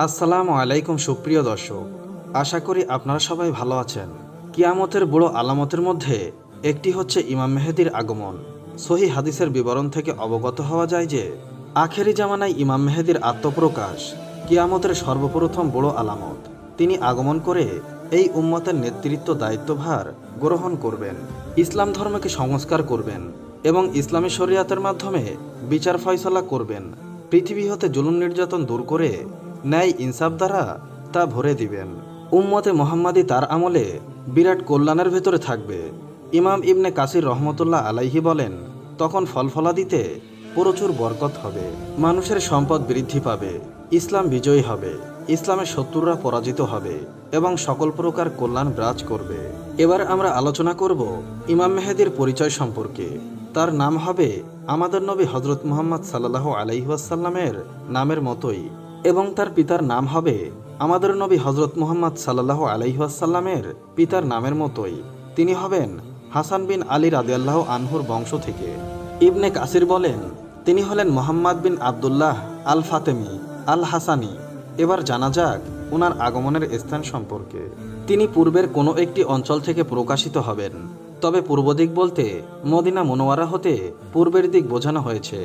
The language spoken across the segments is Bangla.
আসসালামু আলাইকুম সুপ্রিয় দর্শক, আশা করি আপনারা সবাই ভালো আছেন। কিয়ামতের বড় আলামতের মধ্যে একটি হচ্ছে ইমাম মেহেদীর আগমন। সহিহ হাদিসের বিবরণ থেকে অবগত হওয়া যায় যে আখেরি জামানায় ইমাম মেহেদীর আত্মপ্রকাশ কিয়ামতের সর্বপ্রথম বড় আলামত। তিনি আগমন করে এই উম্মতের নেতৃত্ব দায়িত্বভার গ্রহণ করবেন, ইসলাম ধর্মকে সংস্কার করবেন এবং ইসলামী শরিয়াতের মাধ্যমে বিচার ফয়সালা করবেন। পৃথিবী হতে জুলুম নির্যাতন দূর করে ন্যায় ইনসাফ দ্বারা তা ভরে দিবেন। উম্মতে মোহাম্মদী তার আমলে বিরাট কল্যাণের ভেতরে থাকবে। ইমাম ইবনে কাসির রহমতুল্লাহ আলাইহি বলেন, তখন ফলফলাদিতে প্রচুর বরকত হবে, মানুষের সম্পদ বৃদ্ধি পাবে, ইসলাম বিজয়ী হবে, ইসলামের শত্রুরা পরাজিত হবে এবং সকল প্রকার কল্যাণ বিরাজ করবে। এবার আমরা আলোচনা করব ইমাম মেহেদীর পরিচয় সম্পর্কে। তার নাম হবে আমাদের নবী হজরত মুহাম্মদ সাল্লাল্লাহু আলাইহি ওয়াসাল্লামের নামের মতোই এবং তার পিতার নাম হবে আমাদের নবী হজরত মুহাম্মদ সাল্লাল্লাহু আলাইহি ওয়াসাল্লামের পিতার নামের মতোই। তিনি হবেন হাসান বিন আলী রাদিয়াল্লাহু আনহুর বংশ থেকে। ইবনে কাসির বলেন, তিনি হলেন মোহাম্মদ বিন আবদুল্লাহ আল ফাতেমি আল হাসানি। এবার জানা যাক ওনার আগমনের স্থান সম্পর্কে। তিনি পূর্বের কোনো একটি অঞ্চল থেকে প্রকাশিত হবেন, তবে পূর্ব দিক বলতে মদিনা মুনওয়ারা হতে পূর্বের দিক বোঝানো হয়েছে।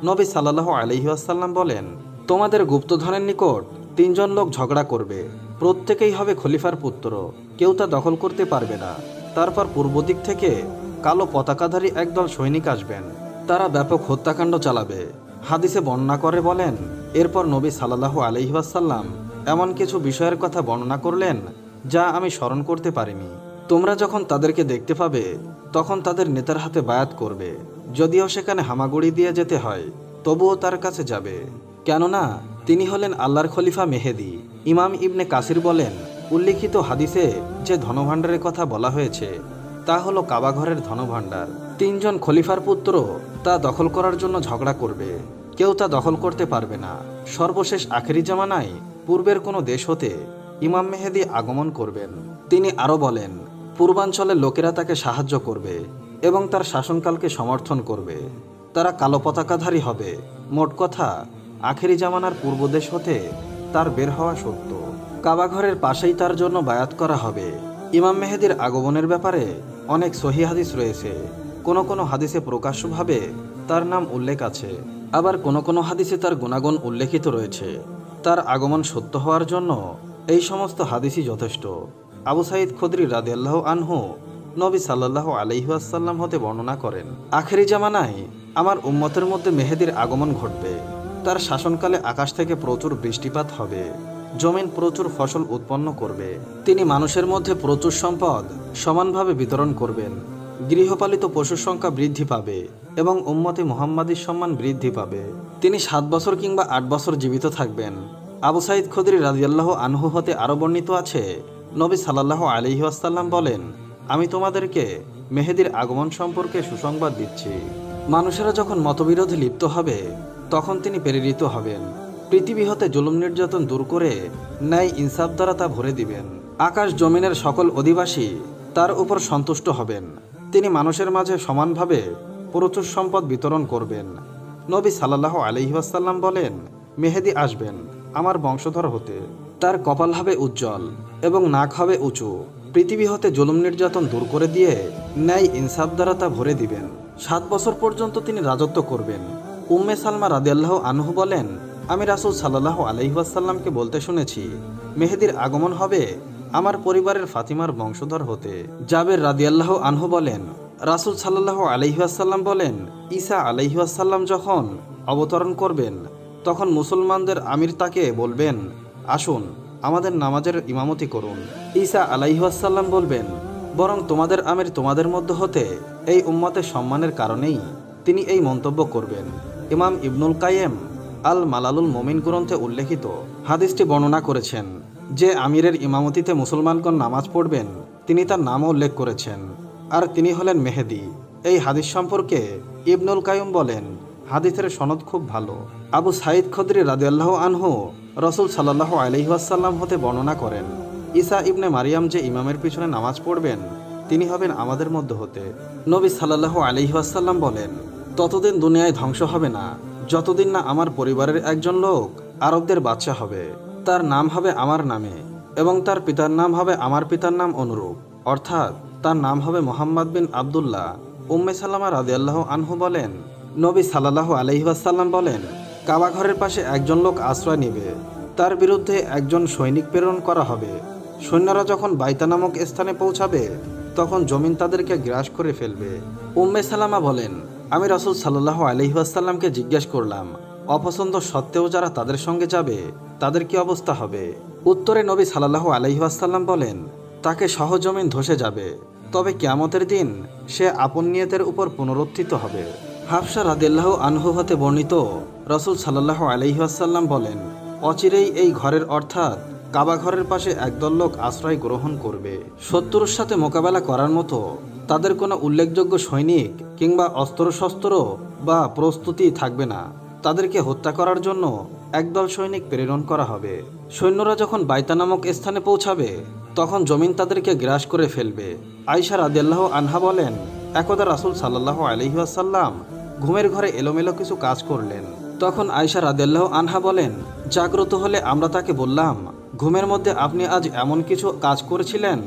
নবী সাল্লাল্লাহু আলাইহি ওয়াসাল্লাম বলেন, তোমাদের গুপ্তধনের নিকট তিনজন লোক ঝগড়া করবে, প্রত্যেকেই হবে খলিফার পুত্র, কেউ তা দখল করতে পারবে না। তারপর পূর্ব দিক থেকে কালো পতাকাধারী একদল সৈনিক আসবেন, তারা ব্যাপক হত্যাকাণ্ড চালাবে। হাদিসে বর্ণনা করে বলেন, এরপর নবী সাল্লাল্লাহু আলাইহি ওয়াসাল্লাম এমন কিছু বিষয়ের কথা বর্ণনা করলেন যা আমি স্মরণ করতে পারিনি। তোমরা যখন তাদেরকে দেখতে পাবে তখন তাদের নেতার হাতে বায়াত করবে, যদিও সেখানে হামাগুড়ি দিয়ে যেতে হয় তবুও তার কাছে যাবে, কেননা তিনি হলেন আল্লাহর খলিফা মেহেদী। ইমাম ইবনে কাসির বলেন, উল্লিখিত হাদিসে যে ধনভাণ্ডারের কথা বলা হয়েছে তা হলো কাবাঘরের ধনভাণ্ডার। তিনজন খলিফার পুত্র তা দখল করার জন্য ঝগড়া করবে, কেউ তা দখল করতে পারবে না। সর্বশেষ আখেরি জামানায় পূর্বের কোনো দেশ হতে ইমাম মেহেদী আগমন করবেন। তিনি আরও বলেন, পূর্বাঞ্চলের লোকেরা তাকে সাহায্য করবে এবং তার শাসনকালকে সমর্থন করবে, তারা কালো পতাকাধারী হবে। মোট কথা, আখেরি জামানার পূর্ব দেশ হতে তার বের হওয়া সত্য। কাবাঘরের পাশেই তার জন্য বায়াত করা হবে। ইমাম মেহেদীর আগমনের ব্যাপারে অনেক সহিহ হাদিস রয়েছে। কোনো কোনো হাদিসে প্রকাশ্যভাবে তার নাম উল্লেখ আছে, আবার কোনো কোনো হাদিসে তার গুণাগুণ উল্লেখিত রয়েছে। তার আগমন সত্য হওয়ার জন্য এই সমস্ত হাদিসই যথেষ্ট। আবু সাঈদ খুদরি রাদিয়াল্লাহু আনহু নবী সাল্লাল্লাহু আলাইহি ওয়াসাল্লাম হতে বর্ণনা করেন, আখেরি জামানায় আমার উম্মতের মধ্যে মেহেদীর আগমন ঘটবে। তার শাসনকালে আকাশ থেকে প্রচুর বৃষ্টিপাত হবে, জমিন প্রচুর ফসল উৎপন্ন করবে। তিনি মানুষের মধ্যে প্রচুর সম্পদ সমানভাবে বিতরণ করবেন। গৃহপালিত পশুর সংখ্যা বৃদ্ধি পাবে এবং উম্মতে মুহাম্মাদীর সম্মান বৃদ্ধি পাবে। তিনি 7 বছর কিংবা 8 বছর জীবিত থাকবেন। আবু সাঈদ খুদরি রাদিয়াল্লাহু আনহু হতে আরও বর্ণিত আছে, নবী সাল্লাল্লাহু আলাইহি ওয়াসাল্লাম বলেন, আমি তোমাদেরকে মেহেদীর আগমন সম্পর্কে সুসংবাদ দিচ্ছি। মানুষেরা যখন মতবিরোধে লিপ্ত হবে তখন তিনি প্রেরিত হবেন। পৃথিবী হতে জুলুম নির্যাতন দূর করে ন্যায় ইনসাফ দ্বারা তা ভরে দিবেন। আকাশ জমিনের সকল অধিবাসী তার উপর সন্তুষ্ট হবেন। তিনি মানুষের মাঝে সমানভাবে প্রচুর সম্পদ বিতরণ করবেন। নবী সাল্লাল্লাহু আলাইহি ওয়াসাল্লাম বলেন, মেহেদী আসবেন আমার বংশধর হতে, তার কপাল হবে উজ্জ্বল এবং নাক হবে উঁচু। পৃথিবী হতে জুলুম নির্যাতন দূর করে দিয়ে ন্যায় ইনসাফ দ্বারা তা ভরে দিবেন। 7 বছর পর্যন্ত তিনি রাজত্ব করবেন। উম্মে সালমা রাদিয়াল্লাহু আনহু বলেন, আমি রাসূল সাল্লাল্লাহু আলাইহি ওয়াসাল্লামকে বলতে শুনেছি, মেহেদীর আগমন হবে আমার পরিবারের ফাতিমার বংশধর হতে। জাবের রাদিয়াল্লাহু আনহু বলেন, রাসূল সাল্লাল্লাহু আলাইহি ওয়াসাল্লাম বলেন, ঈসা আলাইহি ওয়াসাল্লাম যখন অবতরণ করবেন তখন মুসলমানদের আমির তাকে বলবেন, আসুন আমাদের নামাজের ইমামতি করুন। ঈসা আলাইহি ওয়াসাল্লাম বলবেন, বরং তোমাদের আমির তোমাদের মধ্য হতে এই উম্মতের সম্মানের কারণেই তিনি এই মন্তব্য করবেন। ইমাম ইবনুল কাইয়্যিম আল মালালুল মুমিন গ্রন্থে উল্লেখিত হাদিসটি বর্ণনা করেছেন যে আমিরের ইমামতিতে মুসলমানগণ নামাজ পড়বেন, তিনি তার নামও উল্লেখ করেছেন, আর তিনি হলেন মেহেদী। এই হাদিস সম্পর্কে ইবনুল কাইয়্যিম বলেন, হাদিসের সনদ খুব ভালো। আবু সাঈদ খুদরি রাদিয়াল্লাহু আনহু রাসূল সাল্লাল্লাহু আলাইহি ওয়াসাল্লাম হতে বর্ণনা করেন, ঈসা ইবনে মারিয়াম যে ইমামের পিছনে নামাজ পড়বেন তিনি হবেন আমাদের মধ্য হতে। নবী সাল্লাল্লাহু আলাইহি ওয়াসাল্লাম বলেন, ততদিন দুনিয়ায় ধ্বংস হবে না যতদিন না আমার পরিবারের একজন লোক আরবদের বাদশা হবে। তার নাম হবে আমার নামে এবং তার পিতার নাম হবে আমার পিতার নাম অনুরূপ, অর্থাৎ তার নাম হবে মোহাম্মদ বিন আবদুল্লাহ। উম্মে সালামা রাদিয়াল্লাহু আনহু বলেন, নবী সাল্লাল্লাহু আলাইহি ওয়াসাল্লাম বলেন, কাবা ঘরের পাশে একজন লোক আশ্রয় নেবে, তার বিরুদ্ধে একজন সৈনিক প্রেরণ করা হবে। সৈন্যরা যখন বাইতা নামক স্থানে পৌঁছাবে তখন জমিন তাদেরকে গ্রাস করে ফেলবে। উম্মে সালামা বলেন, আমি রাসূল সাল্লাল্লাহু আলাইহি ওয়াসাল্লামকে জিজ্ঞেস করলাম, অপছন্দ সত্ত্বেও যারা তাদের সঙ্গে যাবে তাদের কি অবস্থা হবে? উত্তরে নবী সাল্লাল্লাহু আলাইহি ওয়াসাল্লাম বলেন, তাকে সহজমিন ধসে যাবে, তবে কিয়ামতের দিন সে আপন নিয়তের উপর পুনরুত্থিত হবে। হাফসা রাদিয়াল্লাহু আনহু হতে বর্ণিত, রাসূল সাল্লাল্লাহু আলাইহি ওয়াসাল্লাম বলেন, অচিরেই এই ঘরের অর্থাৎ কাবা ঘরের পাশে একদল লোক আশ্রয় গ্রহণ করবে। শত্রুর সাথে মোকাবেলা করার মতো তাদের কোনো উল্লেখযোগ্য সৈনিক কিংবা অস্ত্রশস্ত্র বা প্রস্তুতি থাকবে না। তাদেরকে হত্যা করার জন্য একদল সৈনিক প্রেরণ করা হবে। সৈন্যরা যখন বাইতা নামক স্থানে পৌঁছাবে তখন জমিন তাদেরকে গ্রাস করে ফেলবে। আয়েশা রাদিয়াল্লাহু আনহা বলেন, একদা রাসূল সাল্লাল্লাহু আলাইহি ওয়াসাল্লাম ঘুমের ঘরে এলোমেলো কিছু কাজ করলেন। তখন আয়েশা রাদিয়াল্লাহু আনহা বলেন, জাগ্রত হলে আমরা তাকে বললাম, ঘুমের মধ্যে আপনি আজ এমন কিছু কাজ করেছিলেন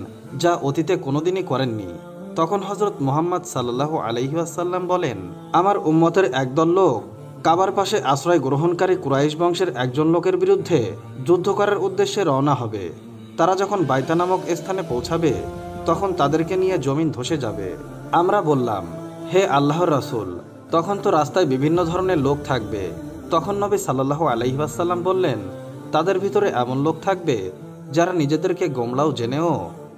যা অতীতে কোনোদিনই করেননি। তখন হযরত মুহাম্মদ সাল্লাল্লাহু আলাইহি ওয়াসাল্লাম বলেন, আমার উম্মতের একদল লোক কাবার পাশে আশ্রয় গ্রহণকারী কুরাইশ বংশের একজন লোকের বিরুদ্ধে যুদ্ধ করার উদ্দেশ্যে রওনা হবে। তারা যখন বাইতা নামক স্থানে পৌঁছাবে তখন তাদেরকে নিয়ে জমিন ধসে যাবে। আমরা বললাম, হে আল্লাহর রাসূল, তখন তো রাস্তায় বিভিন্ন ধরনের লোক থাকবে। তখন নবী সাল্লাল্লাহু আলাইহি ওয়াসাল্লাম বললেন, তাদের ভিতরে এমন লোক থাকবে যারা নিজেদেরকে গোমরাও জেনেও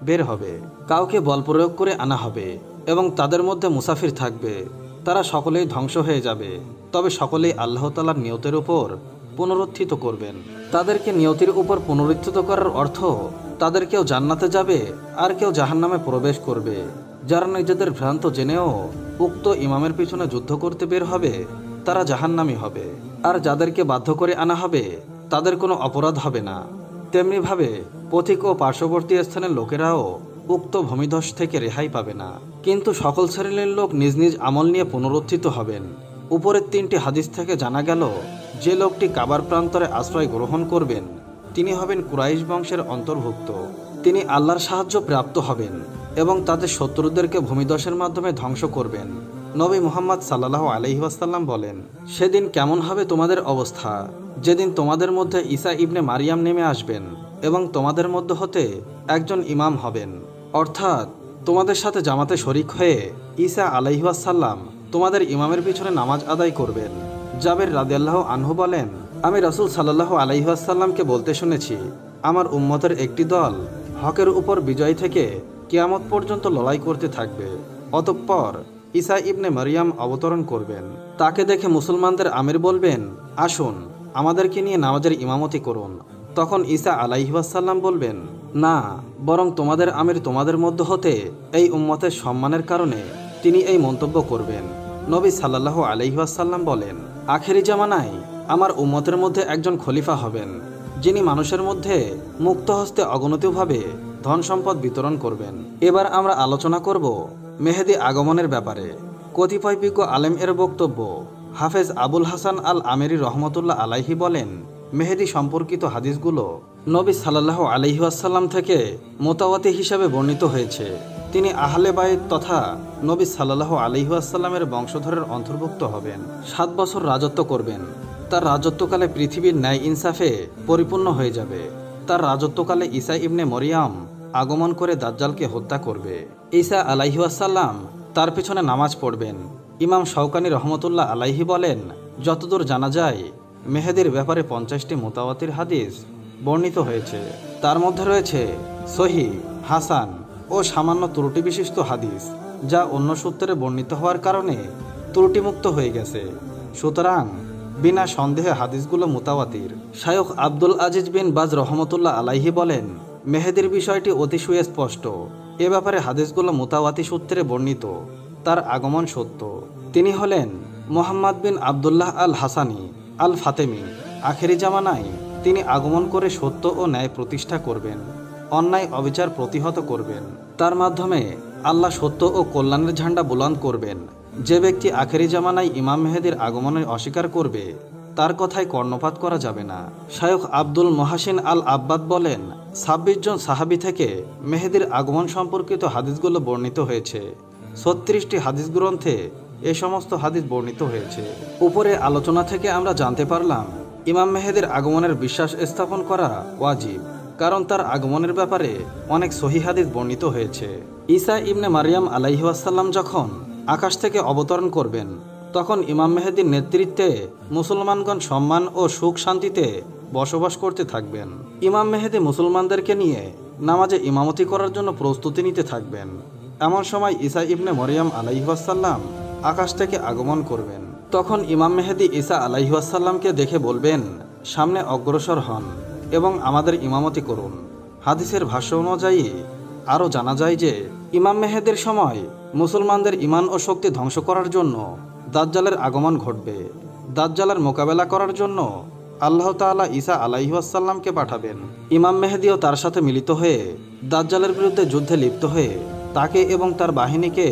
বের হবে, কাউকে বল প্রয়োগ করে আনা হবে এবং তাদের মধ্যে মুসাফির থাকবে। তারা সকলেই ধ্বংস হয়ে যাবে, তবে সকলেই আল্লাহ তাআলার নিয়তের উপর পুনরুত্থিত করবেন। তাদেরকে নিয়তির উপর পুনরুত্থিত করার অর্থ তাদের কেউ জান্নাতে যাবে আর কেউ জাহান্নামে প্রবেশ করবে। যারা নিজেদের ভ্রান্ত জেনেও উক্ত ইমামের পিছনে যুদ্ধ করতে বের হবে তারা জাহান্নামী হবে, আর যাদেরকে বাধ্য করে আনা হবে তাদের কোনো অপরাধ হবে না। তেমনিভাবে পথিক ও পার্শ্ববর্তী স্থানের লোকেরাও উক্ত ভূমিধস থেকে রেহাই পাবে না। কিন্তু সকল শ্রেণীর লোক নিজ নিজ আমল নিয়ে পুনরুত্থিত হবেন। উপরের 3টি হাদিস থেকে জানা গেল, যে লোকটি কাবার প্রান্তরে আশ্রয় গ্রহণ করবেন তিনি হবেন কুরাইশ বংশের অন্তর্ভুক্ত। তিনি আল্লাহর সাহায্য প্রাপ্ত হবেন এবং তাদের শত্রুদেরকে ভূমিধসের মাধ্যমে ধ্বংস করবেন। নবী মুহাম্মদ সাল্লাল্লাহু আলাইহি ওয়াসাল্লাম বলেন, সেদিন কেমন হবে তোমাদের অবস্থা, যেদিন তোমাদের মধ্যে ঈসা ইবনে মারিয়াম নেমে আসবেন এবং তোমাদের মধ্য হতে একজন ইমাম হবেন, অর্থাৎ তোমাদের সাথে জামাতে শরিক হয়ে ঈসা আলাইহি ওয়াসাল্লাম তোমাদের ইমামের পিছনে নামাজ আদায় করবেন। জাবের রাদিয়াল্লাহু আনহু বলেন, আমি রাসূল সাল্লাল্লাহু আলাইহি ওয়াসাল্লামকে বলতে শুনেছি, আমার উম্মতের একটি দল হকের উপর বিজয় থেকে কিয়ামত পর্যন্ত লড়াই করতে থাকবে। অতঃপর ঈসা ইবনে মারিয়াম অবতরণ করবেন। তাকে দেখে মুসলমানদের আমির বলবেন, আসুন আমাদেরকে নিয়ে নামাজের ইমামতি করুন। তখন ঈসা আলাইহি ওয়াসাল্লাম বলবেন, না, বরং তোমাদের আমির তোমাদের মধ্য হতে এই উম্মতের সম্মানের কারণে তিনি এই মন্তব্য করবেন। নবী সাল্লাল্লাহু আলাইহি ওয়াসাল্লাম বলেন, আখেরি জামানায় আমার উম্মতের মধ্যে একজন খলিফা হবেন, যিনি মানুষের মধ্যে মুক্ত হস্তে অগণিতভাবে ধন সম্পদ বিতরণ করবেন। এবার আমরা আলোচনা করব মেহেদী আগমনের ব্যাপারে। কতিপয় বিজ্ঞ আলেম এর বক্তব্য। হাফেজ আবুল হাসান আল আমেরি রহমতুল্লাহ আলাইহি বলেন, মেহেদী সম্পর্কিত হাদিসগুলো নবী সাল্লাল্লাহু আলাইহি ওয়াসাল্লাম থেকে মুতাওয়াতির হিসাবে বর্ণিত হয়েছে। তিনি আহলে বাইত তথা নবী সাল্লাল্লাহু আলাইহি ওয়াসাল্লামের বংশধরের অন্তর্ভুক্ত হবেন। 7 বছর রাজত্ব করবেন। তার রাজত্বকালে পৃথিবীর ন্যায় ইনসাফে পরিপূর্ণ হয়ে যাবে। তার রাজত্বকালে ঈসা ইবনে মরিয়াম আগমন করে দাজ্জালকে হত্যা করবে। ঈসা আলাইহি ওয়াসাল্লাম তার পিছনে নামাজ পড়বেন। ইমাম শাওকানি রহমতুল্লাহ আলাইহি বলেন, যতদূর জানা যায় মেহেদীর ব্যাপারে 50টি মুতাওয়াতির হাদিস বর্ণিত হয়েছে। তার মধ্যে রয়েছে সহিহ, হাসান ও সামান্য ত্রুটি বিশিষ্ট হাদিস, যা অন্য সূত্রে বর্ণিত হওয়ার কারণে ত্রুটিমুক্ত হয়ে গেছে। সুতরাং বিনা সন্দেহে হাদিসগুলো মুতাওয়াতির। শায়খ আব্দুল আজিজ বিন বাজ রহমতুল্লাহ আলাইহি বলেন, মেহেদীর বিষয়টি অতি সুস্পষ্ট। এ ব্যাপারে হাদিসগুলো মুতাওয়াতি সূত্রে বর্ণিত। তার আগমন সত্য। তিনি হলেন মুহাম্মদ বিন আবদুল্লাহ আল হাসানি আল ফাতেমি। আখেরি জামানায় তিনি আগমন করে সত্য ও ন্যায় প্রতিষ্ঠা করবেন, অন্যায় অবিচার প্রতিহত করবেন। তার মাধ্যমে আল্লাহ সত্য ও কল্যাণের ঝান্ডা বুলন্দ করবেন। যে ব্যক্তি আখেরি জামানায় ইমাম মেহেদীর আগমনে অস্বীকার করবে তার কথায় কর্ণপাত করা যাবে না। শায়খ আব্দুল মহাসিন আল আব্বাদ বলেন, ২৬ জন সাহাবী থেকে মেহেদির আগমন সম্পর্কিত হাদিসগুলো বর্ণিত হয়েছে। ৩৬টি হাদিস গ্রন্থে এ সমস্ত হাদিস বর্ণিত হয়েছে। উপরে আলোচনা থেকে আমরা জানতে পারলাম ইমাম মেহেদির আগমনের বিশ্বাস স্থাপন করা ওয়াজিব, কারণ তার আগমনের ব্যাপারে অনেক সহিহ হাদিস বর্ণিত হয়েছে। ঈসা ইবনে মারিয়াম আলাইহি ওয়াসাল্লাম যখন আকাশ থেকে অবতরণ করবেন, তখন ইমাম মেহেদির নেতৃত্বে মুসলমানগণ সম্মান ও সুখ শান্তিতে বসবাস করতে থাকবেন। ইমাম মেহেদি মুসলমানদেরকে নিয়ে নামাজে ইমামতি করার জন্য প্রস্তুতি নিতে থাকবেন। এমন সময় ঈসা ইবনে মারিয়াম আলাইহি ওয়াসাল্লাম আকাশ থেকে আগমন করবেন। তখন ইমাম মেহেদি ঈসা আলাইহি ওয়াসাল্লামকে দেখে বলবেন, সামনে অগ্রসর হন এবং আমাদের ইমামতি করুন। হাদিসের ভাষ্য অনুযায়ী আরও জানা যায় যে ইমাম মেহেদির সময় মুসলমানদের ঈমান ও শক্তি ধ্বংস করার জন্য দাজ্জালের আগমন ঘটবে। দাজ্জালের মোকাবেলা করার জন্য আল্লাহ তাআলা ঈসা আলাইহি ওয়াসাল্লামকে পাঠাবেন। ইমাম মেহেদিও তার সাথে মিলিত হয়ে দাজ্জালের বিরুদ্ধে যুদ্ধে লিপ্ত হয়ে তাকে এবং তার বাহিনীকে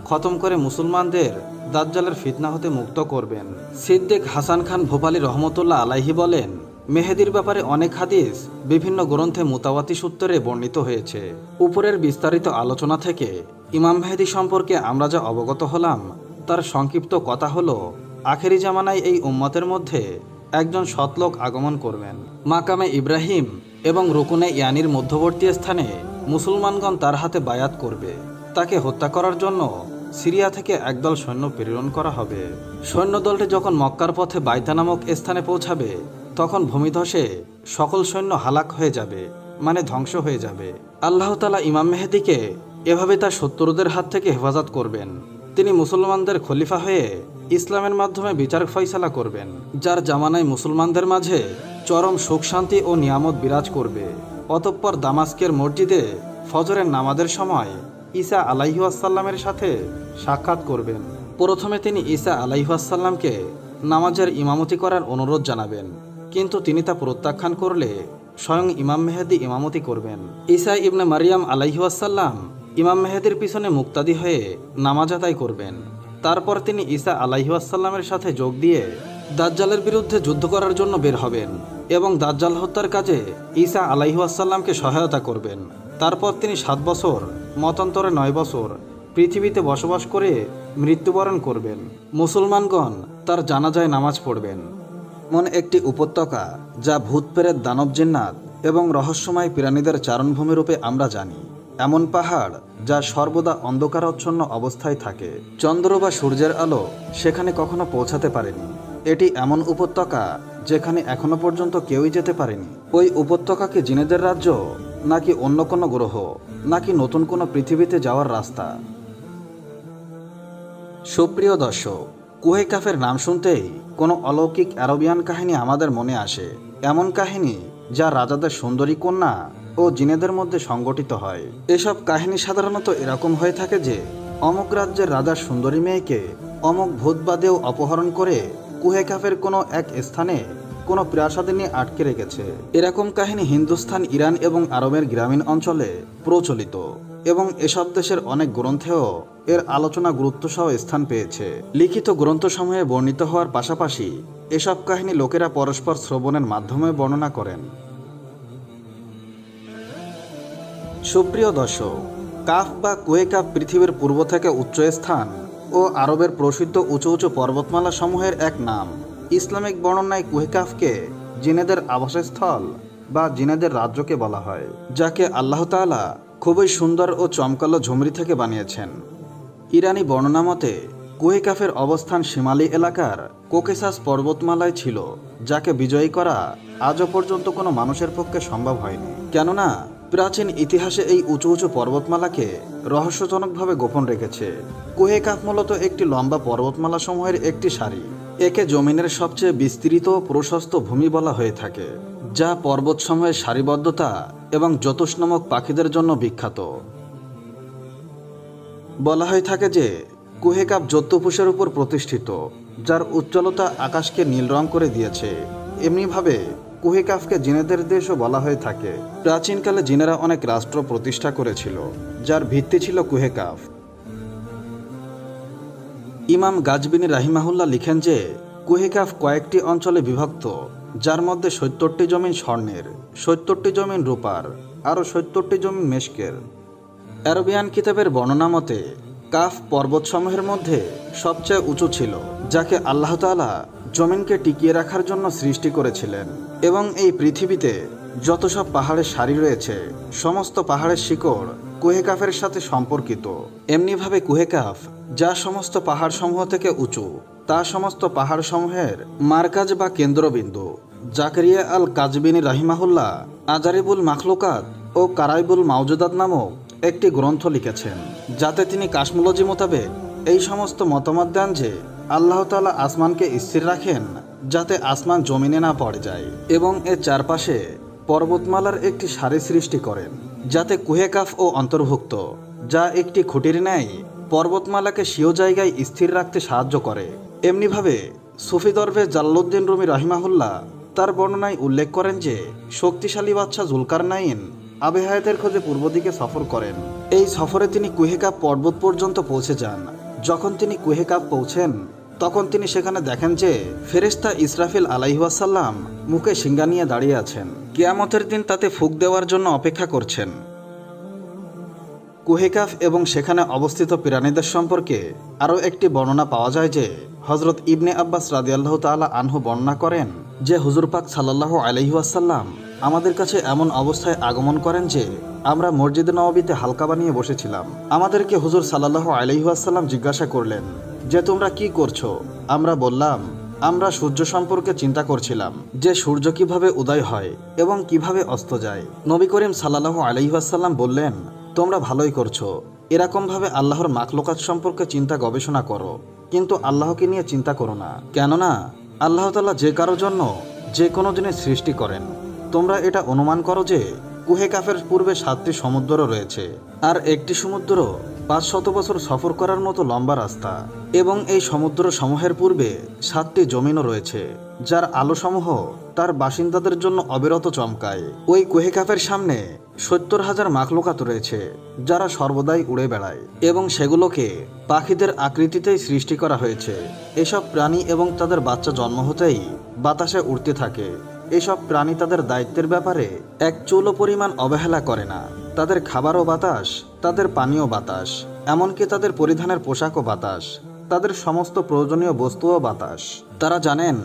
খতম করে মুসলমানদের দাজ্জালের ফিতনা হতে মুক্ত করবেন। সিদ্দিক হাসান খান ভোপালী রহমতুল্লাহ আলাইহি বলেন, মেহেদির ব্যাপারে অনেক হাদিস বিভিন্ন গ্রন্থে মুতাওয়াতি সূত্রে বর্ণিত হয়েছে। উপরের বিস্তারিত আলোচনা থেকে ইমাম মেহেদি সম্পর্কে আমরা যা অবগত হলাম তার সংক্ষিপ্ত কথা হলো, আখেরি জামানায় এই উম্মতের মধ্যে একজন সৎলোক আগমন করবেন। মাকামে ইব্রাহিম এবং রুকুনে ইয়ানির মধ্যবর্তী স্থানে মুসলমানগণ তার হাতে বায়াত করবে। তাকে হত্যা করার জন্য সিরিয়া থেকে একদল সৈন্য প্রেরণ করা হবে। সৈন্যদলটি যখন মক্কার পথে বাইতা নামক স্থানে পৌঁছাবে, তখন ভূমিধসে সকল সৈন্য হালাক হয়ে যাবে, মানে ধ্বংস হয়ে যাবে। আল্লাহ তাআলা ইমাম মেহেদিকে এভাবে তার শত্রুদের হাত থেকে হেফাজত করবেন। তিনি মুসলমানদের খলিফা হয়ে ইসলামের মাধ্যমে বিচার ফয়সালা করবেন, যার জামানায় মুসলমানদের মাঝে চরম সুখ শান্তি ও নিয়ামত বিরাজ করবে। অতঃপর দামাস্কের মসজিদে ফজরের নামাজের সময় ঈসা আলাইহি ওয়াসাল্লামের সাথে সাক্ষাৎ করবেন। প্রথমে তিনি ঈসা আলাইহি ওয়াসাল্লামকে নামাজের ইমামতি করার অনুরোধ জানাবেন, কিন্তু তিনি তা প্রত্যাখ্যান করলে স্বয়ং ইমাম মেহেদি ইমামতি করবেন। ঈসা ইবনে মারিয়াম আলাইহি ওয়াসাল্লাম ইমাম মেহেদির পিছনে মুক্তাদি হয়ে নামাজ আদায় করবেন। তারপর তিনি ঈসা আলাইহি ওয়াসাল্লামের সাথে যোগ দিয়ে দাজ্জালের বিরুদ্ধে যুদ্ধ করার জন্য বের হবেন এবং দাজ্জাল হত্যার কাজে ঈসা আলাইহি ওয়াসাল্লামকে সহায়তা করবেন। তারপর তিনি 7 বছর, মতান্তরে 9 বছর পৃথিবীতে বসবাস করে মৃত্যুবরণ করবেন। মুসলমানগণ তার জানাজায় নামাজ পড়বেন। এমন একটি উপত্যকা যা ভূত প্রেত দানব জিন্নাত এবং রহস্যময় প্রাণীদের চারণভূমি রূপে আমরা জানি। এমন পাহাড় যা সর্বদা অন্ধকারাচ্ছন্ন অবস্থায় থাকে, চন্দ্র বা সূর্যের আলো সেখানে কখনো পৌঁছাতে পারেনি। এটি এমন উপত্যকা যেখানে এখনো পর্যন্ত কেউই যেতে পারেনি। ওই উপত্যকাকে জিনেদের রাজ্য, নাকি অন্য কোনো গ্রহ, নাকি নতুন কোনো পৃথিবীতে যাওয়ার রাস্তা? সুপ্রিয় দর্শক, কুহে কাফের নাম শুনতেই কোনো অলৌকিক আরবিয়ান কাহিনী আমাদের মনে আসে। এমন কাহিনী যা রাজাদের সুন্দরী কন্যা ও জিনেদের মধ্যে সংগঠিত হয়। এসব কাহিনী সাধারণত এরকম হয়ে থাকে যে অমুক রাজ্যের রাজার সুন্দরী মেয়েকে অমুক ভূতবাদেও অপহরণ করে কুহে কাফের কোনো এক স্থানে কোনো প্রাসাদে নিয়ে আটকে রেখেছে। এরকম কাহিনী হিন্দুস্তান, ইরান এবং আরবের গ্রামীণ অঞ্চলে প্রচলিত এবং এসব দেশের অনেক গ্রন্থেও এর আলোচনা গুরুত্বসহ স্থান পেয়েছে। লিখিত গ্রন্থসমূহে বর্ণিত হওয়ার পাশাপাশি এসব কাহিনী লোকেরা পরস্পর শ্রবণের মাধ্যমে বর্ণনা করেন। সুপ্রিয় দর্শক, কাফ বা কুহে কাফ পৃথিবীর পূর্ব থেকে উচ্চ স্থান ও আরবের প্রসিদ্ধ উঁচু উঁচু পর্বতমালা সমূহের এক নাম। ইসলামিক বর্ণনায় কুহে কাফকে জিনেদের আবাসস্থল বা জিনেদের রাজ্যকে বলা হয়, যাকে আল্লাহ তাআলা খুবই সুন্দর ও চমকালো ঝুমরি থেকে বানিয়েছেন। ইরানি বর্ণনা মতে কুহে কাফের অবস্থান শিমালি এলাকার কোকেসাস পর্বতমালায় ছিল, যাকে বিজয়ী করা আজও পর্যন্ত কোনো মানুষের পক্ষে সম্ভব হয়নি, কেননা প্রাচীন ইতিহাসে এই উঁচু উঁচু পর্বতমালাকে রহস্যজনকভাবে গোপন রেখেছে। কুহে কাফ মূলত একটি লম্বা পর্বতমালা সমূহের একটি সারি। একে জমিনের সবচেয়ে বিস্তৃত প্রশস্ত ভূমি বলা হয়ে থাকে, যা পর্বতসমূহের সারিবদ্ধতা এবং জ্যোতিষ নামক পাখিদের জন্য বিখ্যাত। বলা হয়ে থাকে যে কুহে কাফ জত্যপুষের উপর প্রতিষ্ঠিত, যার উজ্জ্বলতা আকাশকে নীল রং করে দিয়েছে। এমনিভাবে কুহে কাফকে জিনেদের দেশও বলা হয়ে থাকে। প্রাচীনকালে জিনেরা অনেক রাষ্ট্র প্রতিষ্ঠা করেছিল, যার ভিত্তি ছিল কুহে কাফ। ইমাম গাজবিনী রাহিমাহুল্লাহ লিখেন যে কুহে কাফ কয়েকটি অঞ্চলে বিভক্ত, যার মধ্যে ৭০টি জমিন স্বর্ণের, ৭০টি জমিন রূপার, আরও ৭০টি জমিন মেশকের। অ্যারাবিয়ান কিতাবের বর্ণনা মতে কাফ পর্বতসমূহের মধ্যে সবচেয়ে উঁচু ছিল, যাকে আল্লাহ তাআলা জমিনকে টিকিয়ে রাখার জন্য সৃষ্টি করেছিলেন। এবং এই পৃথিবীতে যত সব পাহাড়ের সারি রয়েছে, সমস্ত পাহাড়ের শিকড় কুহে কাফের সাথে সম্পর্কিত। এমনিভাবে কুহে কাফ যা সমস্ত পাহাড়সমূহ থেকে উঁচু, তা সমস্ত পাহাড়সমূহের মারকাজ বা কেন্দ্রবিন্দু। জাকারিয়া আল কাজবিনী রাহিমাহুল্লাহ আজারিবুল মাখলুকাত ও কারাইবুল মাউজুদাত নামক একটি গ্রন্থ লিখেছেন, যাতে তিনি কাসমোলজি মোতাবেক এই সমস্ত মতামত দেন যে আল্লাহ তাআলা আসমানকে স্থির রাখেন যাতে আসমান জমিনে না পড়ে যায়, এবং এর চারপাশে পর্বতমালার একটি সারি সৃষ্টি করেন যাতে কুহে কাফ ও অন্তর্ভুক্ত, যা একটি খুঁটির ন্যায় পর্বতমালাকে স্বীয় জায়গায় স্থির রাখতে সাহায্য করে। এমনিভাবে সুফি দরবেশ জালালউদ্দিন রুমি রাহিমাহুল্লাহ তার বর্ণনায় উল্লেখ করেন যে শক্তিশালী বাদশাহ জুলকারনাইন আবে হায়াতের খোঁজে পূর্ব দিকে সফর করেন। এই সফরে তিনি কুহে কাফ পর্বত পর্যন্ত পৌঁছে যান। যখন তিনি কুহে কাফ পৌঁছেন, তখন তিনি সেখানে দেখেন যে ফেরেশতা ইসরাফিল আলাইহিসসালাম মুখে শিঙ্গা নিয়ে দাঁড়িয়ে আছেন, কিয়ামতের দিন তাতে ফুঁক দেওয়ার জন্য অপেক্ষা করছেন। কুহে কাফ এবং সেখানে অবস্থিত প্রাণীদের সম্পর্কে আরও একটি বর্ণনা পাওয়া যায় যে হজরত ইবনে আব্বাস রাদিয়াল্লাহু তাআলা আনহু বর্ণনা করেন যে হুজুর পাক সাল্লাল্লাহু আলাইহি ওয়াসাল্লাম আমাদের কাছে এমন অবস্থায় আগমন করেন যে আমরা মসজিদে নববীতে হালকা বানিয়ে বসেছিলাম। আমাদেরকে হুজুর সাল্লাল্লাহু আলাইহি ওয়াসাল্লাম জিজ্ঞাসা করলেন যে তোমরা কি করছো? আমরা বললাম, আমরা সূর্য সম্পর্কে চিন্তা করছিলাম যে সূর্য কিভাবে উদয় হয় এবং কিভাবে অস্ত যায়। নবী করিম সাল্লাল্লাহু আলাইহি ওয়াসাল্লাম বললেন, তোমরা ভালোই করছো, এরকমভাবে আল্লাহর মাখলুকাত সম্পর্কে চিন্তা গবেষণা করো, কিন্তু আল্লাহকে নিয়ে চিন্তা করো না, কেননা আল্লাহ তাআলা যে কারোর জন্য যে কোনো জিনিস সৃষ্টি করেন। তোমরা এটা অনুমান করো যে কুহে কাফের পূর্বে 7টি সমুদ্র রয়েছে, আর একটি সমুদ্র 500 বছর সফর করার মতো লম্বা রাস্তা, এবং এই সমুদ্র সমূহের পূর্বে 7টি জমিনও রয়েছে, যার আলোসমূহ তার বাসিন্দাদের জন্য অবিরত চমকায়। ওই কুহে কাফের সামনে 70,000 মাখলুকাত রয়েছে, যারা সর্বদাই উড়ে বেড়ায়, এবং সেগুলোকে পাখিদের আকৃতিতেই সৃষ্টি করা হয়েছে। এসব প্রাণী এবং তাদের বাচ্চা জন্ম হতেই বাতাসে উড়তে থাকে। এসব প্রাণী তাদের দায়িত্বের ব্যাপারে এক চুলো পরিমাণ অবহেলা করে না। তাদের খাবারও বাতাস, তাদের পানীয় বাতাস, এমনকি তাদের পরিধানের পোশাকও বাতাস, তাদের সমস্ত প্রয়োজনীয় বস্তুও বাতাস। তারা জানেন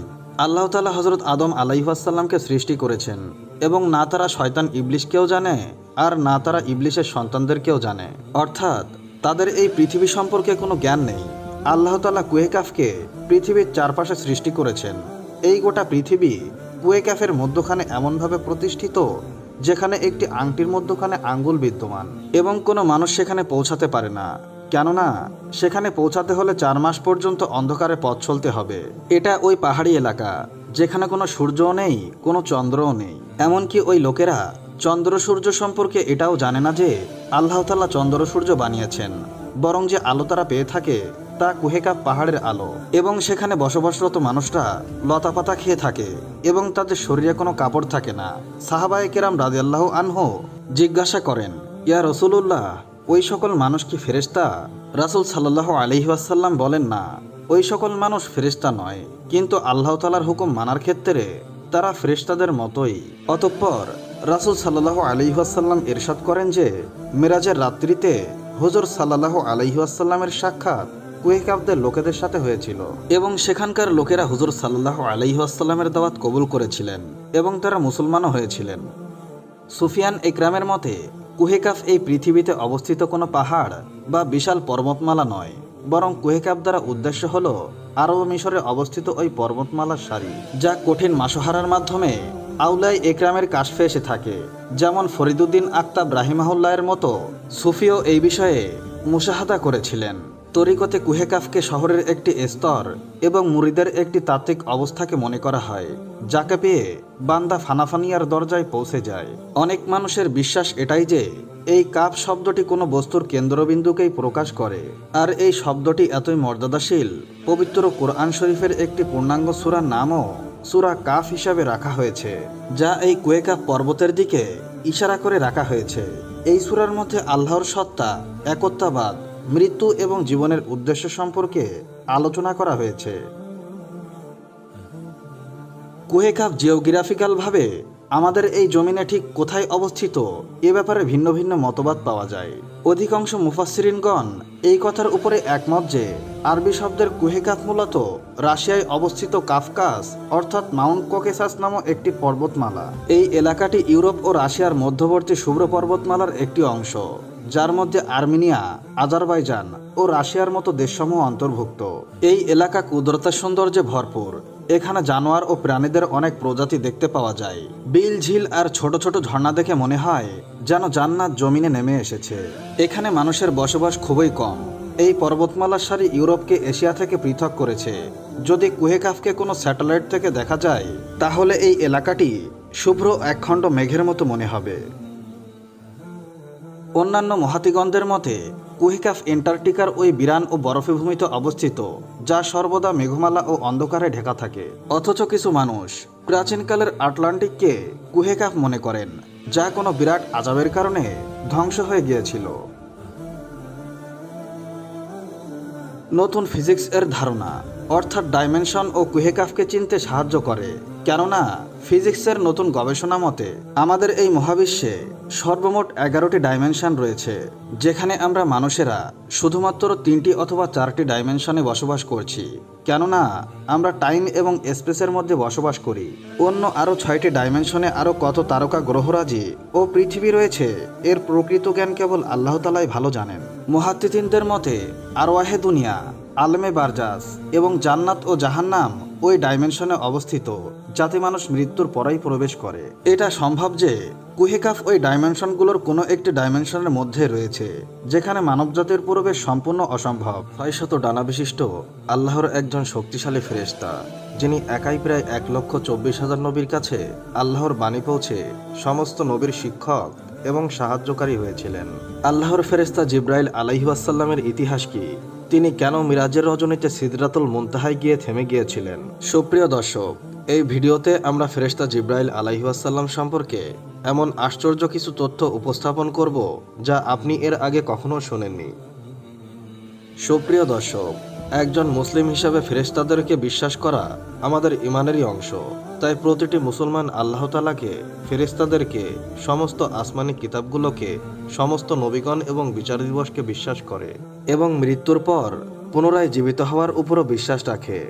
আল্লাহ তাআলা হযরত আদম আলাইহিসসালামকে সৃষ্টি করেছেন, এবং না তারা শয়তান ইবলিশকেও জানে, আর না তারা ইবলিশের সন্তানদেরকেও জানে। অর্থাৎ তাদের এই পৃথিবী সম্পর্কে কোনো জ্ঞান নেই। আল্লাহ তাআলা কুহে কাফকে পৃথিবীর চারপাশে সৃষ্টি করেছেন। এই গোটা পৃথিবী কুহে কাফের মধ্যখানে এমনভাবে প্রতিষ্ঠিত যেখানে একটি আংটির মধ্যখানে আঙ্গুল বিদ্যমান, এবং কোনো মানুষ সেখানে পৌঁছাতে পারে না, কেননা সেখানে পৌঁছাতে হলে 4 মাস পর্যন্ত অন্ধকারে পথ চলতে হবে। এটা ওই পাহাড়ি এলাকা যেখানে কোনো সূর্যও নেই, কোনো চন্দ্রও নেই। এমনকি ওই লোকেরা চন্দ্র সূর্য সম্পর্কে এটাও জানে না যে আল্লাহ তাআলা চন্দ্র সূর্য বানিয়েছেন, বরং যে আলো তারা পেয়ে থাকে তা কুহে কাফ পাহাড়ের আলো। এবং সেখানে বসবাসরত মানুষরা লতাপাতা খেয়ে থাকে, এবং তাদের শরীরে কোনো কাপড় থাকে না। সাহাবায়ে কেরাম রাদিয়াল্লাহু আনহু জিজ্ঞাসা করেন, ইয়া রাসূলুল্লাহ, ওই সকল মানুষ কি ফেরেশতা? রাসূল সাল্লাল্লাহু আলাইহি ওয়াসাল্লাম বলেন, না, ওই সকল মানুষ ফেরেশতা নয়, কিন্তু আল্লাহ তাআলার হুকুম মানার ক্ষেত্রে তারা ফেরেশতাদের মতোই। অতঃপর রাসূল সাল্লাল্লাহু আলাইহি ওয়াসাল্লাম ইরশাদ করেন যে মিরাজের রাত্রিতে হুজুর সাল্লাল্লাহু আলাইহি ওয়াসাল্লামের সাক্ষাৎ কুহে কাফদের লোকেদের সাথে হয়েছিল, এবং সেখানকার লোকেরা হুজুর সাল্লাল্লাহু আলাইহি ওয়াসাল্লামের দাওয়াত কবুল করেছিলেন, এবং তারা মুসলমানও হয়েছিলেন। সুফিয়ান ইকরামের মতে কুহে কাফ এই পৃথিবীতে অবস্থিত কোনো পাহাড় বা বিশাল পর্বতমালা নয়, বরং কুহে কাফ দ্বারা উদ্দেশ্য হল আরব মিশরে অবস্থিত ওই পর্বতমালার সারি, যা কঠিন মাসোহারার মাধ্যমে আউলাই একরামের কাশফে এসে থাকে। যেমন ফরিদুদ্দিন আক্তাব রাহিমাহুল্লাহের মতো সুফিও এই বিষয়ে মুশাহাদা করেছিলেন। তরিকতে কুহে কাফকে শহরের একটি স্তর এবং মুরিদের একটি তাত্ত্বিক অবস্থাকে মনে করা হয়, যাকে পেয়ে বান্দা ফানাফানিয়ার দরজায় পৌঁছে যায়। অনেক মানুষের বিশ্বাস এটাই যে এই কাফ শব্দটি কোনো বস্তুর কেন্দ্রবিন্দুকেই প্রকাশ করে, আর এই শব্দটি এতই মর্যাদাশীল পবিত্র কোরআন শরীফের একটি পূর্ণাঙ্গ সূরার নামও সূরা কাফ হিসাবে রাখা হয়েছে, যা এই কুহে কাফ পর্বতের দিকে ইশারা করে রাখা হয়েছে। এই সূরার মধ্যে আল্লাহর সত্তা, একত্ববাদ, মৃত্যু এবং জীবনের উদ্দেশ্য সম্পর্কে আলোচনা করা হয়েছে। কুহে কাফ জিওগ্রাফিক্যালভাবে আমাদের এই জমিনে ঠিক কোথায় অবস্থিত এ ব্যাপারে ভিন্ন ভিন্ন মতবাদ পাওয়া যায়। অধিকাংশ মুফাসসিরিনগণ এই কথার উপরে একমত যে আরবি শব্দের কুহে কাফ মূলত রাশিয়ায় অবস্থিত কাফকাস অর্থাৎ মাউন্ট ককেসাস নামক একটি পর্বতমালা। এই এলাকাটি ইউরোপ ও রাশিয়ার মধ্যবর্তী শুভ্র পর্বতমালার একটি অংশ, যার মধ্যে আর্মেনিয়া, আজারবাইজান ও রাশিয়ার মতো দেশসমূহ অন্তর্ভুক্ত। এই এলাকা কুদরতের সৌন্দর্যে ভরপুর। এখানে জানোয়ার ও প্রাণীদের অনেক প্রজাতি দেখতে পাওয়া যায়। বিল, ঝিল আর ছোট ছোট ঝর্ণা দেখে মনে হয় যেন জান্নাত জমিনে নেমে এসেছে। এখানে মানুষের বসবাস খুবই কম। এই পর্বতমালার সারি ইউরোপকে এশিয়া থেকে পৃথক করেছে। যদি কুহে কাফকে কোনো স্যাটেলাইট থেকে দেখা যায় তাহলে এই এলাকাটি শুভ্র একখণ্ড মেঘের মতো মনে হবে। অন্যান্য মহাতিগণদের মতে কুহে কাফ অ্যান্টার্কটিকার ওই বিরান ও বরফে ভূমিতে অবস্থিত, যা সর্বদা মেঘমালা ও অন্ধকারে ঢাকা থাকে। অথচ কিছু মানুষ প্রাচীনকালের আটলান্টিককে কুহে কাফ মনে করেন, যা কোনো বিরাট আযাবের কারণে ধ্বংস হয়ে গিয়েছিল। নতুন ফিজিক্স এর ধারণা অর্থাৎ ডাইমেনশন ও কুহে কাফকে চিনতে সাহায্য করে, কেননা ফিজিক্সের নতুন গবেষণা মতে আমাদের এই মহাবিশ্বে সর্বমোট 11টি ডাইমেনশন রয়েছে, যেখানে আমরা মানুষেরা শুধুমাত্র 3টি অথবা 4টি ডাইমেনশনে বসবাস করছি, কেননা আমরা টাইম এবং স্পেসের মধ্যে বসবাস করি। অন্য আরও 6টি ডাইমেনশনে আরও কত তারকা, গ্রহরাজি ও পৃথিবী রয়েছে এর প্রকৃত জ্ঞান কেবল আল্লাহ তাআলাই ভালো জানেন। মুহাদ্দিসিনদের মতে আরওয়াহে দুনিয়া, আলমে বারজাস এবং জান্নাত ও জাহান্নাম ওই ডাইমেনশনে অবস্থিত, যাতে মানুষ মৃত্যুর পরেই প্রবেশ করে। এটা সম্ভব যে কুহে কাফ ওই ডাইমেনশনগুলোর কোনো একটি ডাইমেনশনের মধ্যে রয়েছে, যেখানে মানবজাতির প্রবেশ সম্পূর্ণ অসম্ভব। 600 ডানা বিশিষ্ট আল্লাহর একজন শক্তিশালী ফেরেশতা, যিনি একাই প্রায় 1,24,000 নবীর কাছে আল্লাহর বাণী পৌঁছে সমস্ত নবীর শিক্ষক এবং সাহায্যকারী হয়েছিলেন। আল্লাহর ফেরেশতা জিব্রাইল আলাইহিস সালামের ইতিহাস কি? তিনি কেন মিরাজের রজনীতে সিদরাতুল মুনতাহায় গিয়ে থেমে গিয়েছিলেন? সুপ্রিয় দর্শক, এই ভিডিওতে আমরা ফেরেশতা জিব্রাইল আলাইহিস সালাম সম্পর্কে এমন আশ্চর্য কিছু তথ্য উপস্থাপন করব যা আপনি এর আগে কখনো শোনেননি। সুপ্রিয় দর্শক, একজন মুসলিম হিসাবে ফেরেশতাদেরকে বিশ্বাস করা আমাদের ঈমানেরই অংশ। তাই প্রতিটি মুসলমান আল্লাহ তাআলাকে, ফেরেশতাদেরকে, সমস্ত আসমানি কিতাবগুলোকে, সমস্ত নবীগণ এবং বিচার দিবসকে বিশ্বাস করে এবং মৃত্যুর পর পুনরায় জীবিত হওয়ার উপরও বিশ্বাস রাখে।